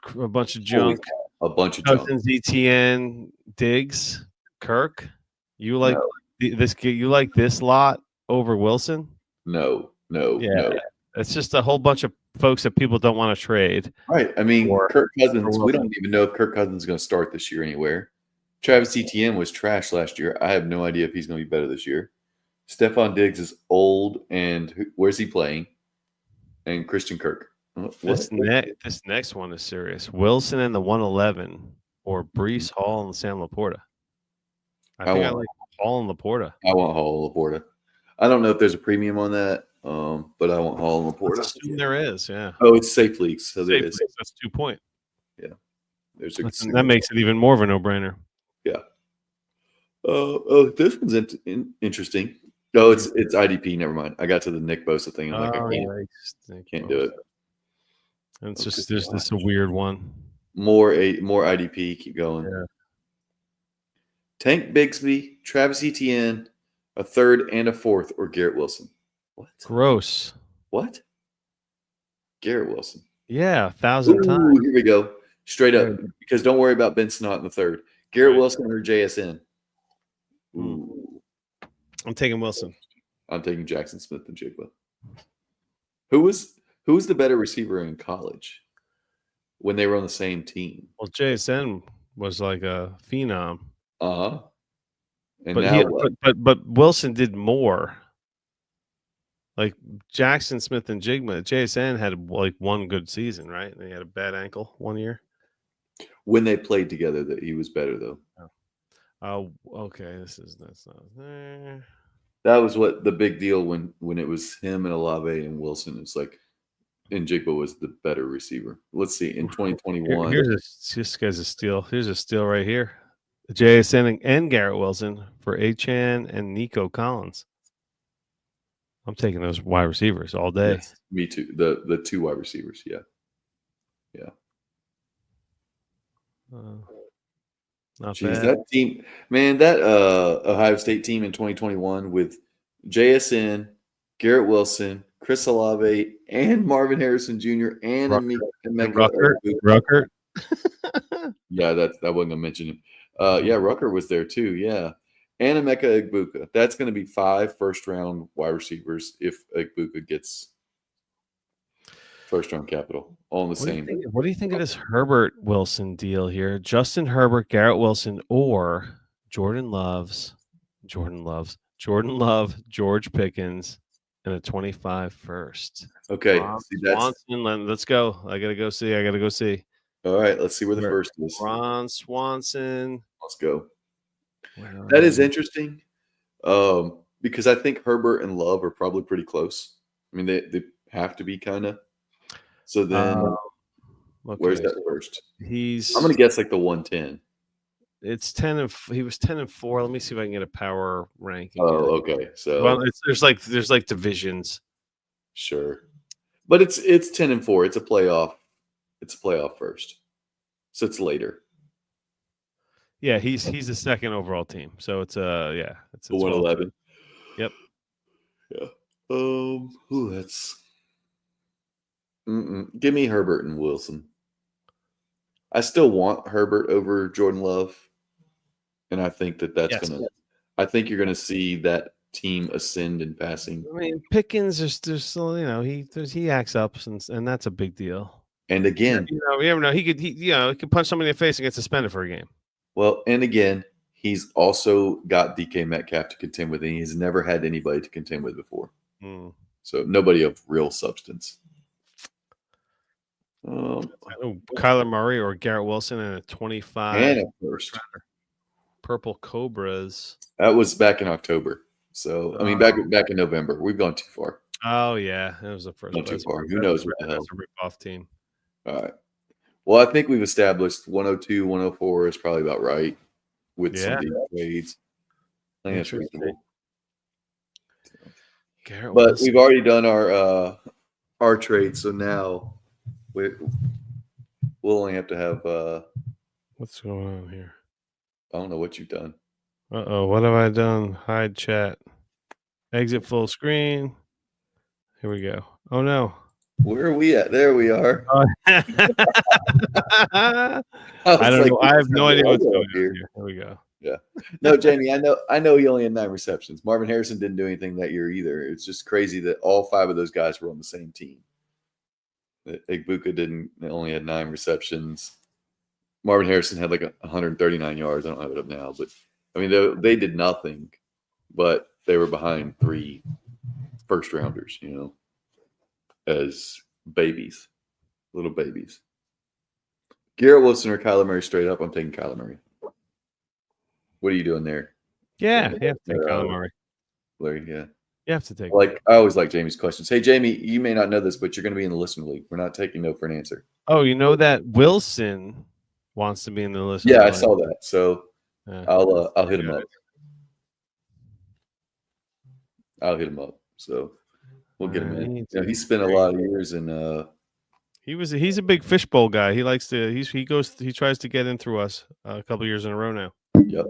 junk. A bunch of junk. Cousins, ETN, Diggs, Kirk. You like this? You like this lot over Wilson? No. It's just a whole bunch of folks that people don't want to trade. Right. I mean, Kirk Cousins. We don't even know if Kirk Cousins is going to start this year anywhere. Travis Etienne was trash last year. I have no idea if he's going to be better this year. Stephon Diggs is old, and where's he playing? And Christian Kirk. This next one is serious. Wilson and the 111, or Breece Hall and Sam Laporta. I like Hall and Laporta. I want Hall and Laporta. I don't know if there's a premium on that, but I want Hall and Laporta. Let's assume there is, yeah. Oh, it's safe leagues. So there is. That's 2 point. Yeah. That makes it even more of a no-brainer. Yeah. This one's interesting. Oh, it's IDP. Never mind. I got to the Nick Bosa thing. I'm I can't do it. And it's just this a weird one. More IDP. Keep going. Yeah. Tank Bigsby, Travis Etienne, a third and a fourth, or Garrett Wilson. What? Gross. What? Garrett Wilson. Yeah, 1,000 times. Here we go. Straight up. Because don't worry about Ben Sinnott in the third. Garrett Wilson or JSN. Ooh. I'm taking Wilson. I'm taking Jackson Smith and Jigba. Who was the better receiver in college when they were on the same team? Well, JSN was like a phenom. Uh-huh. But Wilson did more. Like Jackson Smith and Jigba, JSN had like one good season, right? And he had a bad ankle one year. When they played together, that he was better though. Oh, okay. That's not there. That was what the big deal when it was him and Olave and Wilson. It's like, and Jigba was the better receiver. Let's see, in 2021. This guy's a steal. Here's a steal right here. JSN and Garrett Wilson for Achan and Nico Collins. I'm taking those wide receivers all day. Yes, me too. The two wide receivers. Yeah. Not Jeez, bad. that team, man, that Ohio State team in 2021 with JSN, Garrett Wilson, Chris Olave, and Marvin Harrison Jr. and Rucker. Rucker. Yeah, that wasn't gonna mention him. Yeah, Rucker was there too. Yeah, and Emeka Egbuka. That's going to be 5 first-round wide receivers if Egbuka gets first-round capital all in the same. What do you think of this Herbert Wilson deal here? Justin Herbert, Garrett Wilson, or Jordan Love, George Pickens, and a 25 first. Okay, Swanson, let's go. I gotta go see. All right, let's see where the first is. Ron Swanson. Let's go. That is interesting because I think Herbert and Love are probably pretty close. I mean, they have to be kind of. So then, where's that first? I'm going to guess like the 110. It's 10 and he was 10 and 4. Let me see if I can get a power ranking. Oh, okay. So there's like divisions. Sure, but it's 10 and 4. It's a playoff. It's a playoff first, so it's later. Yeah, he's the second overall team. So it's it's 111. Yep. Yeah. That's. Give me Herbert and Wilson. I still want Herbert over Jordan Love, and I think that's gonna. I think you're gonna see that team ascend in passing. I mean, Pickens is still, he acts up, and that's a big deal. And again, you never know. He could punch somebody in the face and get suspended for a game. Well, and again, he's also got DK Metcalf to contend with, and he's never had anybody to contend with before. So nobody of real substance. Kyler Murray or Garrett Wilson and a 25 and a first. Purple Cobras. That was back in October. So I mean, back in November. We've gone too far. Oh yeah, that was the first. Not too far. Who knows what the hell? It's a rip-off team. All right. Well, I think we've established 102, 104 is probably about right with some deep trades. I think that's reasonable. But we've already done our trade, so now we'll only have to have. What's going on here? I don't know what you've done. What have I done? Hide chat. Exit full screen. Here we go. Oh no. Where are we at? There we are. I don't know. I have no idea what's going on here. Here we go. Yeah. No, Jamie, I know he only had 9 receptions. Marvin Harrison didn't do anything that year either. It's just crazy that all 5 of those guys were on the same team. Egbuka only had 9 receptions. Marvin Harrison had like 139 yards. I don't have it up now, but I mean they did nothing, but they were behind 3 first rounders, as babies, little babies. Garrett Wilson or Kyler Murray straight up? I'm taking Kyler Murray. What are you doing there? Yeah, you have to take Kyler Murray. Larry, yeah. You have to take. I always like Jamie's questions. Hey, Jamie, you may not know this, but you're going to be in the listener league. We're not taking no for an answer. Oh, you know that Wilson wants to be in the listener league. Yeah, I saw that. So I'll hit him up. I'll hit him up. So we'll get him in. He spent a lot of years in. He's a big fishbowl guy. He likes to. He tries to get in through us a couple of years in a row now. Yep.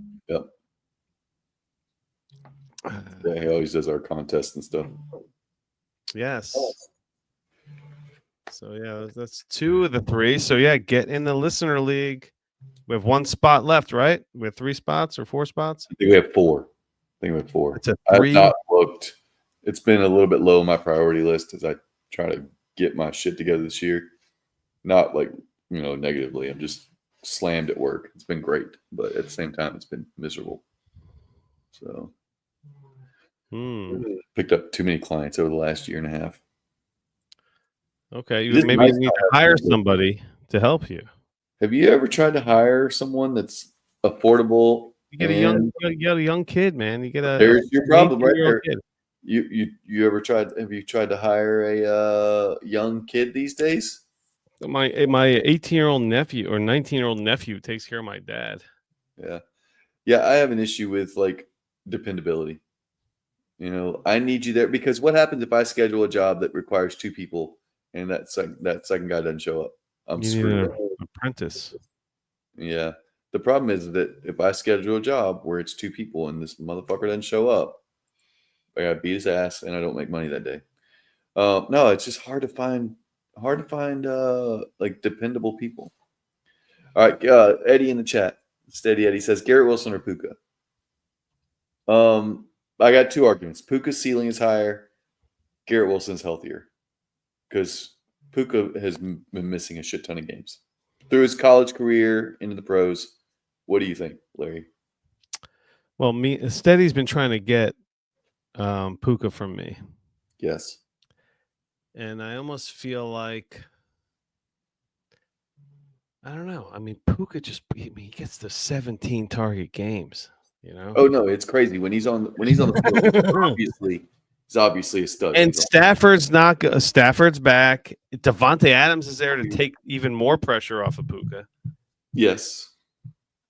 Yeah, he always does our contests and stuff. Yes. So yeah, that's 2 of the 3. So yeah, get in the listener league. We have 1 spot left, right? We have 3 spots or 4 spots. I think we have 4. It's a 3. I've not looked. It's been a little bit low on my priority list as I try to get my shit together this year. Not like, negatively. I'm just slammed at work. It's been great, but at the same time, it's been miserable. So picked up too many clients over the last year and a half. Okay, maybe you need to hire somebody to help you. Have you ever tried to hire someone that's affordable You get you get a young kid, man. You get a there's your problem right 18-year-old there. kid. You ever have you tried to hire a young kid these days? My 18-year-old nephew or 19-year-old nephew takes care of my dad. Yeah, I have an issue with like dependability. You know, I need you there because what happens if I schedule a job that requires 2 people and that second guy doesn't show up? I'm You need screwed. an apprentice. Yeah. The problem is that if I schedule a job where it's 2 people and this motherfucker doesn't show up, I gotta beat his ass and I don't make money that day. No, it's just hard to find like dependable people. All right, Eddie in the chat. Steady Eddie says Garrett Wilson or Puka. I got 2 arguments. Puka's ceiling is higher. Garrett Wilson's healthier because Puka has been missing a shit ton of games through his college career into the pros. What do you think, Larry? Well, Steady's been trying to get Puka from me. Yes. And I almost feel like I don't know. I mean, Puka he gets the 17 target games, you know. Oh no, it's crazy when he's on the field. He's obviously a stud. And Stafford's Stafford's back. Devontae Adams is there to take even more pressure off of Puka. Yes.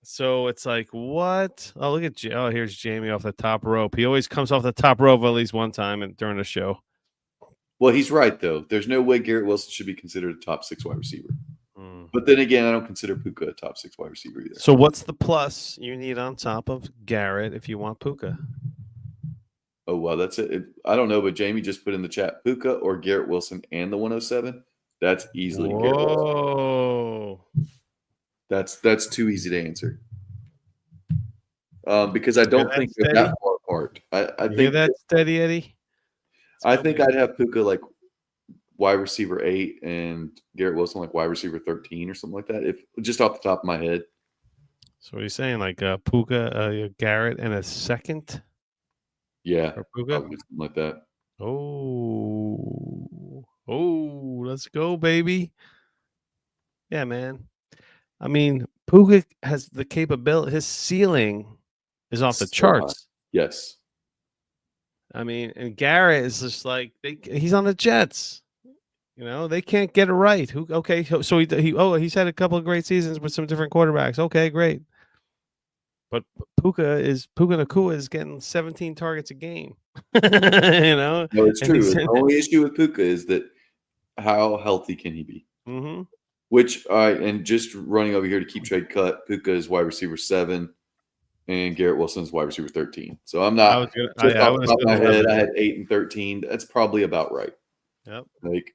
So it's like, what? Oh, look at here's Jamie off the top rope. He always comes off the top rope at least one time during the show. Well, he's right though. There's no way Garrett Wilson should be considered a top 6 wide receiver. But then again, I don't consider Puka a top 6 wide receiver either. So what's the plus you need on top of Garrett if you want Puka? Oh, wow. That's it. I don't know, but Jamie just put in the chat Puka or Garrett Wilson and the 107. That's easily Garrett Wilson. That's too easy to answer. Because I don't think they're that far apart. I think that Steady Eddie. I think I'd have Puka like wide receiver 8 and Garrett Wilson like wide receiver 13 or something like that. If just off the top of my head. So what are you saying? Like Puka, Garrett, and a second? Yeah, or Puka? something like that. Oh, let's go, baby. Yeah, man. I mean, Puka has the capability. His ceiling is off the charts. Yes. I mean, and Garrett is just like he's on the Jets. You know, they can't get it right. Okay, so he's had a couple of great seasons with some different quarterbacks. Okay, great. But Puka Nacua is getting 17 targets a game. You know? No, it's true. The only issue with Puka is that how healthy can he be? Mm-hmm. Which and just running over here to keep trade cut, Puka is wide receiver 7 and Garrett Wilson's wide receiver 13. So I'm not off the top of my head, I had 8 and 13. That's probably about right. Yep. Like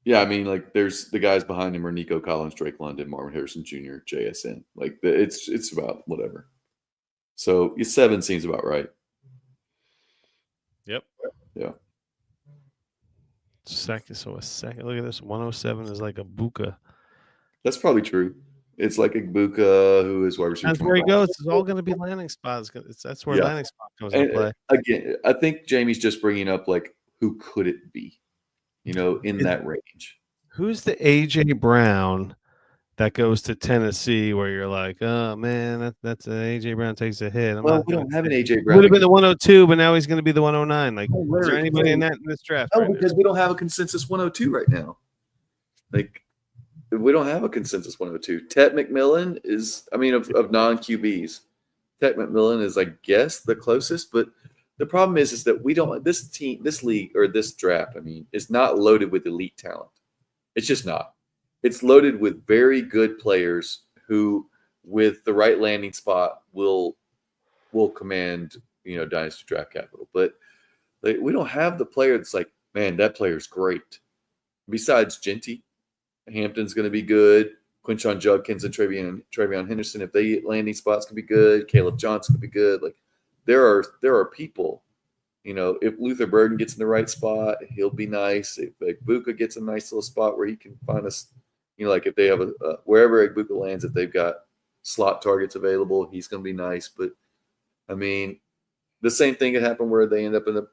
yeah, I mean, like there's the guys behind him are Nico Collins, Drake London, Marvin Harrison Jr., JSN. Like it's about whatever. So 7 seems about right. Yep. Yeah. Second. Look at this. 107 is like a Buka. That's probably true. It's like a Buka who is wide receiver. That's where he goes. It's all going to be landing spots. That's where landing spot comes into play. Again, I think Jamie's just bringing up like who could it be? You know, in that range. Who's the AJ Brown that goes to Tennessee where you're like, oh man, that's an AJ Brown takes a hit. We don't have an AJ Brown. Would have been the 102, but now he's going to be the 109. Like, is there anybody in this draft? No, because we don't have a consensus 102 right now. Like, we don't have a consensus 102. Tet McMillan is, I mean, of non QBs, Tet McMillan is, I guess, the closest, but. The problem is that we don't. This league, or this draft, I mean, is not loaded with elite talent. It's just not. It's loaded with very good players who, with the right landing spot, will command dynasty draft capital. But we don't have the player that's like, man, that player's great. Besides Genty, Hampton's going to be good. Quinshon Judkins and Travion Henderson, if they get landing spots, could be good. Caleb Johnson could be good. Like. There are people, if Luther Burden gets in the right spot, he'll be nice. If Egbuka gets a nice little spot where he can find us, like if they have wherever Egbuka lands, if they've got slot targets available, he's going to be nice. But I mean, the same thing could happen where they end up in the,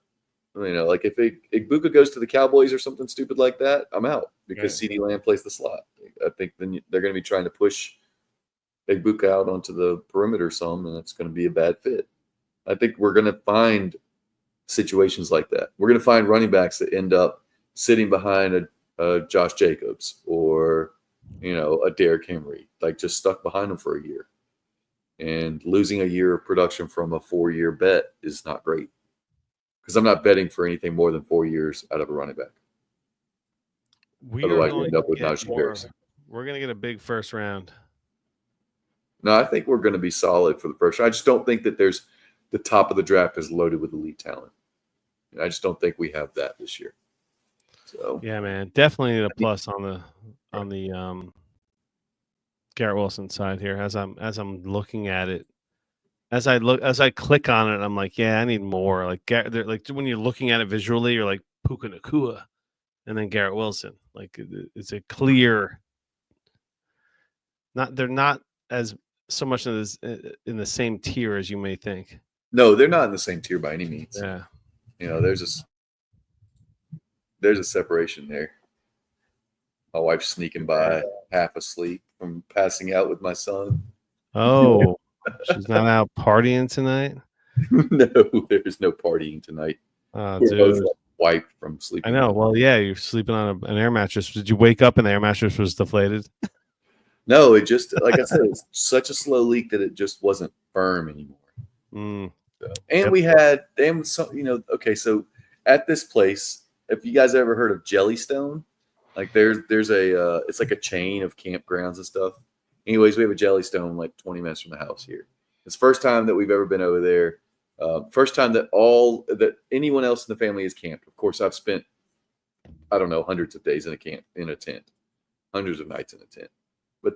like if Egbuka goes to the Cowboys or something stupid like that, I'm out because CeeDee Lamb plays the slot. I think then they're going to be trying to push Egbuka out onto the perimeter some, and it's going to be a bad fit. I think we're going to find situations like that. We're going to find running backs that end up sitting behind a Josh Jacobs or, a Derrick Henry, like just stuck behind them for a year. And losing a year of production from a 4-year bet is not great, because I'm not betting for anything more than 4 years out of a running back. Otherwise, you end up with Najee Harris. We're going to get a big first round. No, I think we're going to be solid for the first round. I just don't think that there's the top of the draft is loaded with elite talent. And I just don't think we have that this year. So yeah, man, definitely need a plus on the Garrett Wilson side here. As I'm looking at it, as I click on it, I'm like, yeah, I need more. Like when you're looking at it visually, you're like Puka Nacua, and then Garrett Wilson. Like it's a clear. They're not as so much in the same tier as you may think. No, they're not in the same tier by any means. Yeah, there's a separation there. My wife's sneaking by, half asleep from passing out with my son. Oh, she's not out partying tonight? No, there's no partying tonight. Oh, We're dude. both wiped from sleeping. I know. Well, yeah, you're sleeping on an air mattress. Did you wake up and the air mattress was deflated? No, it just, like I said, it's such a slow leak that it just wasn't firm anymore. So, and we had, okay, so at this place, if you guys ever heard of Jellystone, like there's it's like a chain of campgrounds and stuff. Anyways, we have a Jellystone like 20 minutes from the house here. It's the first time that we've ever been over there. First time that anyone else in the family has camped. Of course, I've spent, I don't know, hundreds of days in a tent, hundreds of nights in a tent. But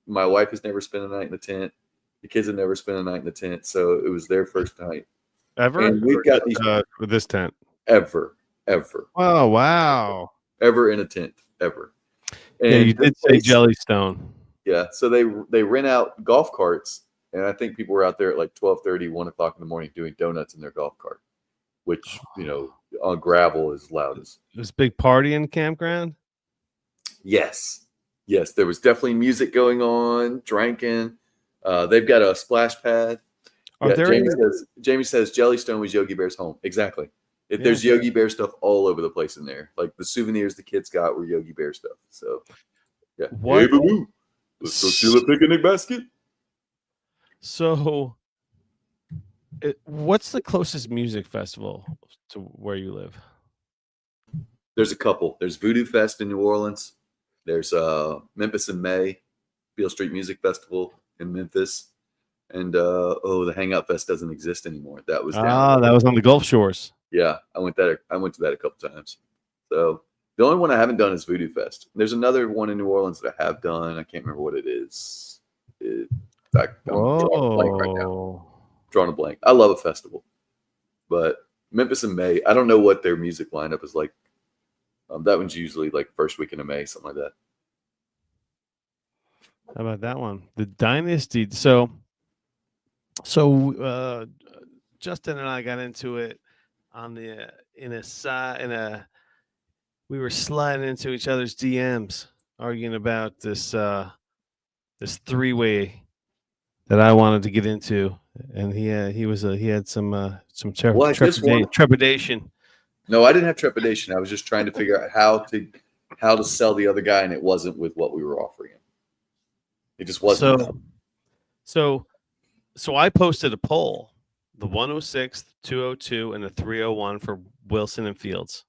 my wife has never spent a night in the tent. The kids have never spent a night in the tent, so it was their first night ever. And we've got these with this tent ever. Oh wow! Ever in a tent ever. And yeah, you did say Jellystone. Yeah, so they rent out golf carts, and I think people were out there at like 12:30, 1 o'clock in the morning doing donuts in their golf cart, which on gravel is loud as. This big party in campground. Yes, there was definitely music going on, drinking. They've got a splash pad. Jamie says Jellystone was Yogi Bear's home. Exactly. There's Yogi Bear stuff all over the place in there. Like the souvenirs the kids got were Yogi Bear stuff. So, yeah. What? Hey, boo-boo. Let's go steal a picnic basket. So, what's the closest music festival to where you live? There's a couple. There's Voodoo Fest in New Orleans. There's Memphis in May, Beale Street Music Festival in Memphis. And the Hangout Fest doesn't exist anymore. That was that was on the Gulf Shores. Yeah, I went to that a couple times. So the only one I haven't done is Voodoo Fest. There's another one in New Orleans that I have done. I can't remember what it is. I'm drawing a blank right now. Drawing a blank. I love a festival, but Memphis in May. I don't know what their music lineup is like. That one's usually like first weekend of May, something like that. How about that one? The Dynasty. So Justin and I got into it on we were sliding into each other's DMs, arguing about this three-way that I wanted to get into, and he had some trepidation. No, I didn't have trepidation. I was just trying to figure out how to sell the other guy, and it wasn't with what we were offering him. It just wasn't. So I posted a poll: the 106, 202, and the 301 for Wilson and Fields.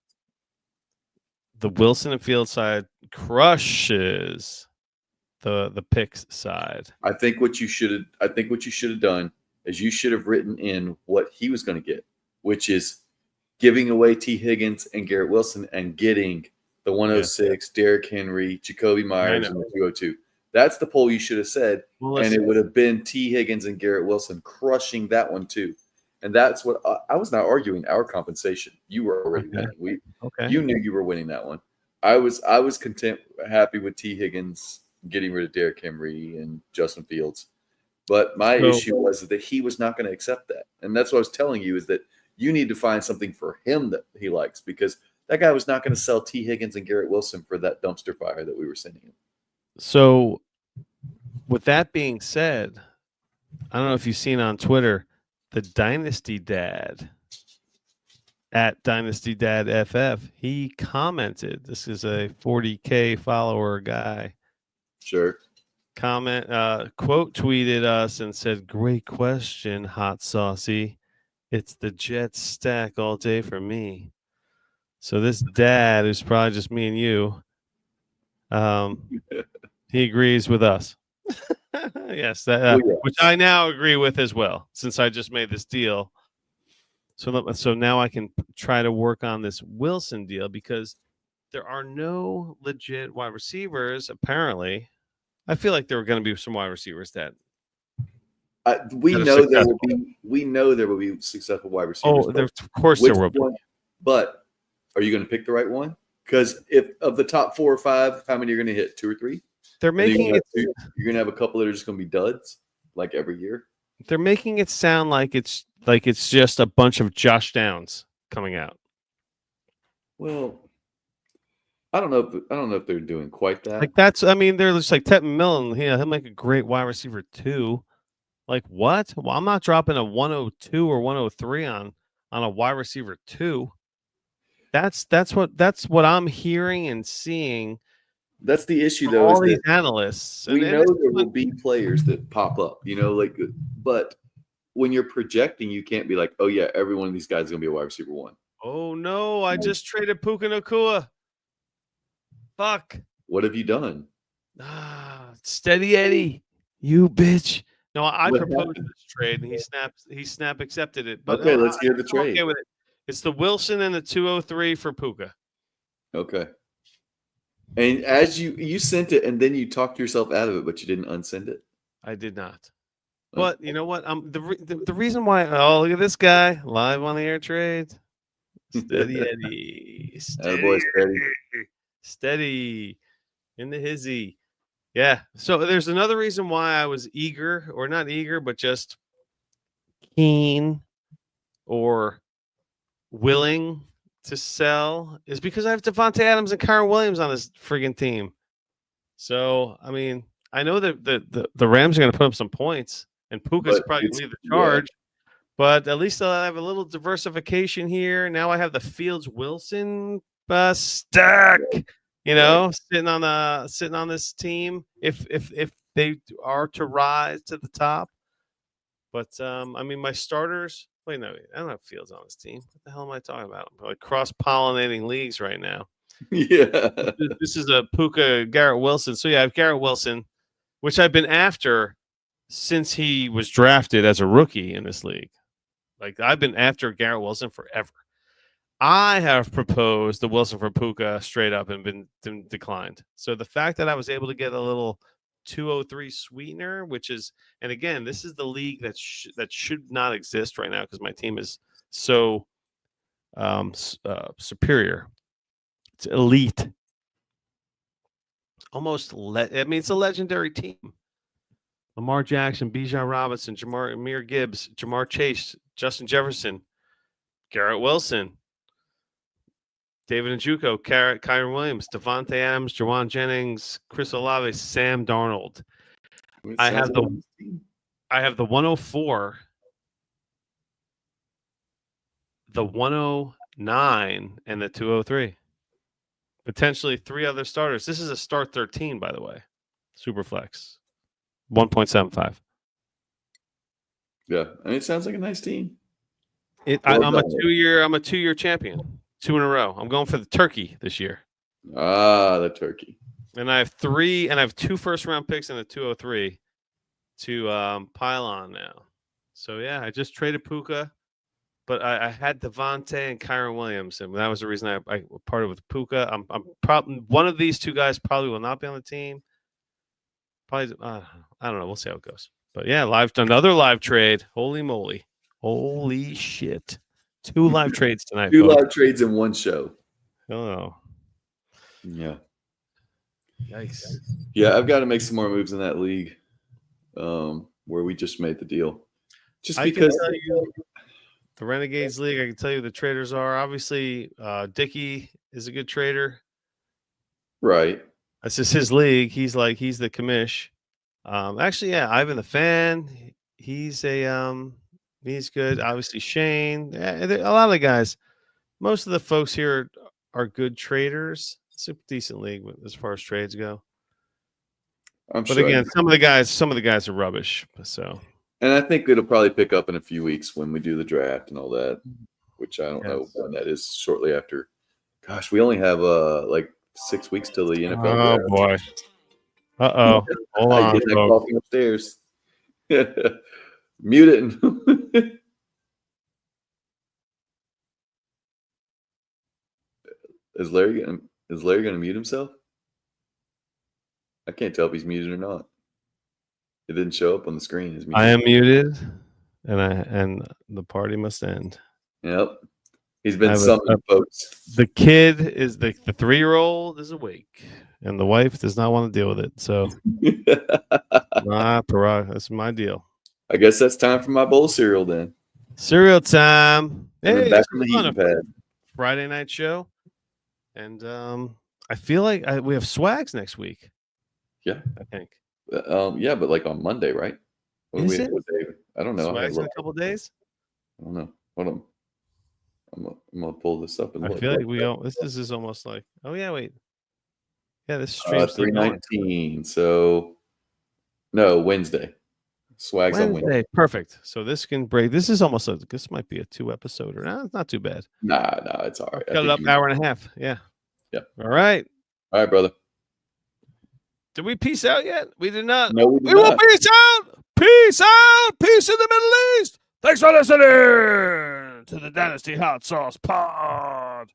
The Wilson and Fields side crushes the picks side. I think what you should have done is you should have written in what he was going to get, which is giving away T. Higgins and Garrett Wilson and getting the 106, Derrick Henry, Jacoby Myers, and the 202. That's the poll you should have said, and it would have been T. Higgins and Garrett Wilson crushing that one too. And that's what I was not arguing our compensation. You were already winning. You knew you were winning that one. I was content, happy with T. Higgins getting rid of Derrick Henry and Justin Fields. But my issue was that he was not going to accept that. And that's what I was telling you, is that you need to find something for him that he likes, because that guy was not going to sell T. Higgins and Garrett Wilson for that dumpster fire that we were sending him. So with that being said, I don't know if you've seen on Twitter, the Dynasty Dad at Dynasty Dad FF, he commented. This is a 40K follower guy. Sure. Quote tweeted us and said, "Great question, Hot Saucy. It's the Jets stack all day for me." So this dad, who's probably just me and you, he agrees with us. Yes, which I now agree with as well, since I just made this deal. So now I can try to work on this Wilson deal because there are no legit wide receivers. Apparently, I feel like there are going to be some wide receivers that we know there will be successful wide receivers. Oh, of course there will be. But are you going to pick the right one? Because if of the top 4 or 5, how many are going to hit? 2 or 3? They're making it. You're going to have a couple that are just going to be duds, like every year. They're making it sound like it's just a bunch of Josh Downs coming out. Well, I don't know if they're doing quite that. Like that's. I mean, they're just like Tevin Millen. Yeah, he'll make a great wide receiver too. Like what? Well, I'm not dropping a 102 or 103 on a wide receiver 2. That's what I'm hearing and seeing. That's the issue, though. All these analysts. We know there will be players that pop up, but when you're projecting, you can't be like, oh yeah, every one of these guys is gonna be a wide receiver 1. Oh no, I just traded Puka Nacua. Fuck. What have you done? Steady Eddie, you bitch. No, I proposed this trade and he snap accepted it. But okay, let's hear the trade. Okay with it. It's the Wilson and the 203 for Puka. Okay. And as you sent it and then you talked yourself out of it, but you didn't unsend it. I did not. But you know what? The reason why. Oh, look at this guy live on the air trade. Steady Eddie. Steady in the hizzy. Yeah. So there's another reason why I was eager, or not eager, but just keen or willing to sell, is because I have Devontae Adams and Kyren Williams on this friggin' team. So I mean, I know that the Rams are going to put up some points, and Puka's probably going to lead the charge. Yeah. But at least I have a little diversification here. Now I have the Fields Wilson stack. Sitting on this team if they are to rise to the top. But I mean, my starters. Wait, no, I don't have Fields on this team. What the hell am I talking about? I'm like cross-pollinating leagues right now. Yeah, this is a Puka Garrett Wilson. So yeah, I have Garrett Wilson, which I've been after since he was drafted as a rookie in this league. Like I've been after Garrett Wilson forever. I have proposed the Wilson for Puka straight up and been declined. So the fact that I was able to get a little 203 sweetener, which is, and again, this is the league that should not exist right now because my team is so superior. It's elite. Almost, it's a legendary team. Lamar Jackson, Bijan Robinson, Jahmyr Gibbs, Jamar Chase, Justin Jefferson, Garrett Wilson, David Njoku, Kyren Williams, Devontae Adams, Jawan Jennings, Chris Olave, Sam Darnold. I have the 104, the 109, and the 203. Potentially 3 other starters. This is a start 13, by the way. Superflex. 1.75. Yeah, and it sounds like a nice team. I'm a 2-year champion. 2 in a row. I'm going for the turkey this year. The turkey. And I have 2 first-round picks and a 203 to pile on now. So yeah, I just traded Puka, but I had Devontae and Kyren Williams, and that was the reason I parted with Puka. I'm probably one of these 2 guys probably will not be on the team. Probably I don't know. We'll see how it goes. But yeah, another live trade. Holy moly! Holy shit! 2 live trades tonight. 2 live trades in one show. Oh. Yeah. Yikes. Yeah, I've got to make some more moves in that league where we just made the deal. Just because the Renegades League, I can tell you the traders are obviously Dickey is a good trader. Right. That's just his league. He's the commish. Actually, yeah, Ivan the Fan. He's he's good. Obviously, Shane. Yeah, a lot of the guys. Most of the folks here are good traders. It's a decent league as far as trades go. I'm But sure. again, some of the guys are rubbish. So, and I think it'll probably pick up in a few weeks when we do the draft and all that, which I don't know when that is. Shortly after. Gosh, we only have like 6 weeks till the NFL oh draft. boy. Uh-oh. Hold I on, get that folks. coffee upstairs. Mute it. Is Larry gonna mute himself? I can't tell if he's muted or not. It didn't show up on the screen. I am muted, and the party must end. Yep. He's been summoned, folks. The kid is the 3-year-old is awake, and the wife does not want to deal with it. So, that's my deal. I guess that's time for my bowl of cereal then. Cereal time. Hey, back on the heating pad. Friday night show, and I feel like we have swags next week. Yeah, I think. Yeah, but like on Monday, right? Is it? I don't know. Swags in a couple days. I don't know. Hold on. I'm gonna pull this up and I look. feel like this is almost like. Oh yeah, wait. Yeah, this stream's 319. So no, Wednesday. Swags on Wednesday. Perfect. So this can break. This is almost this might be a 2-episode or it's not too bad. Nah, it's all right. Cut it up hour and a half. Yeah. Yeah. All right. All right, brother. Did we peace out yet? We did not. No, we will peace out. Peace out. Peace in the Middle East. Thanks for listening to the Dynasty Hot Sauce Pod.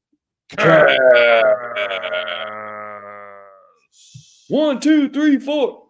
1, 2, 3, 4.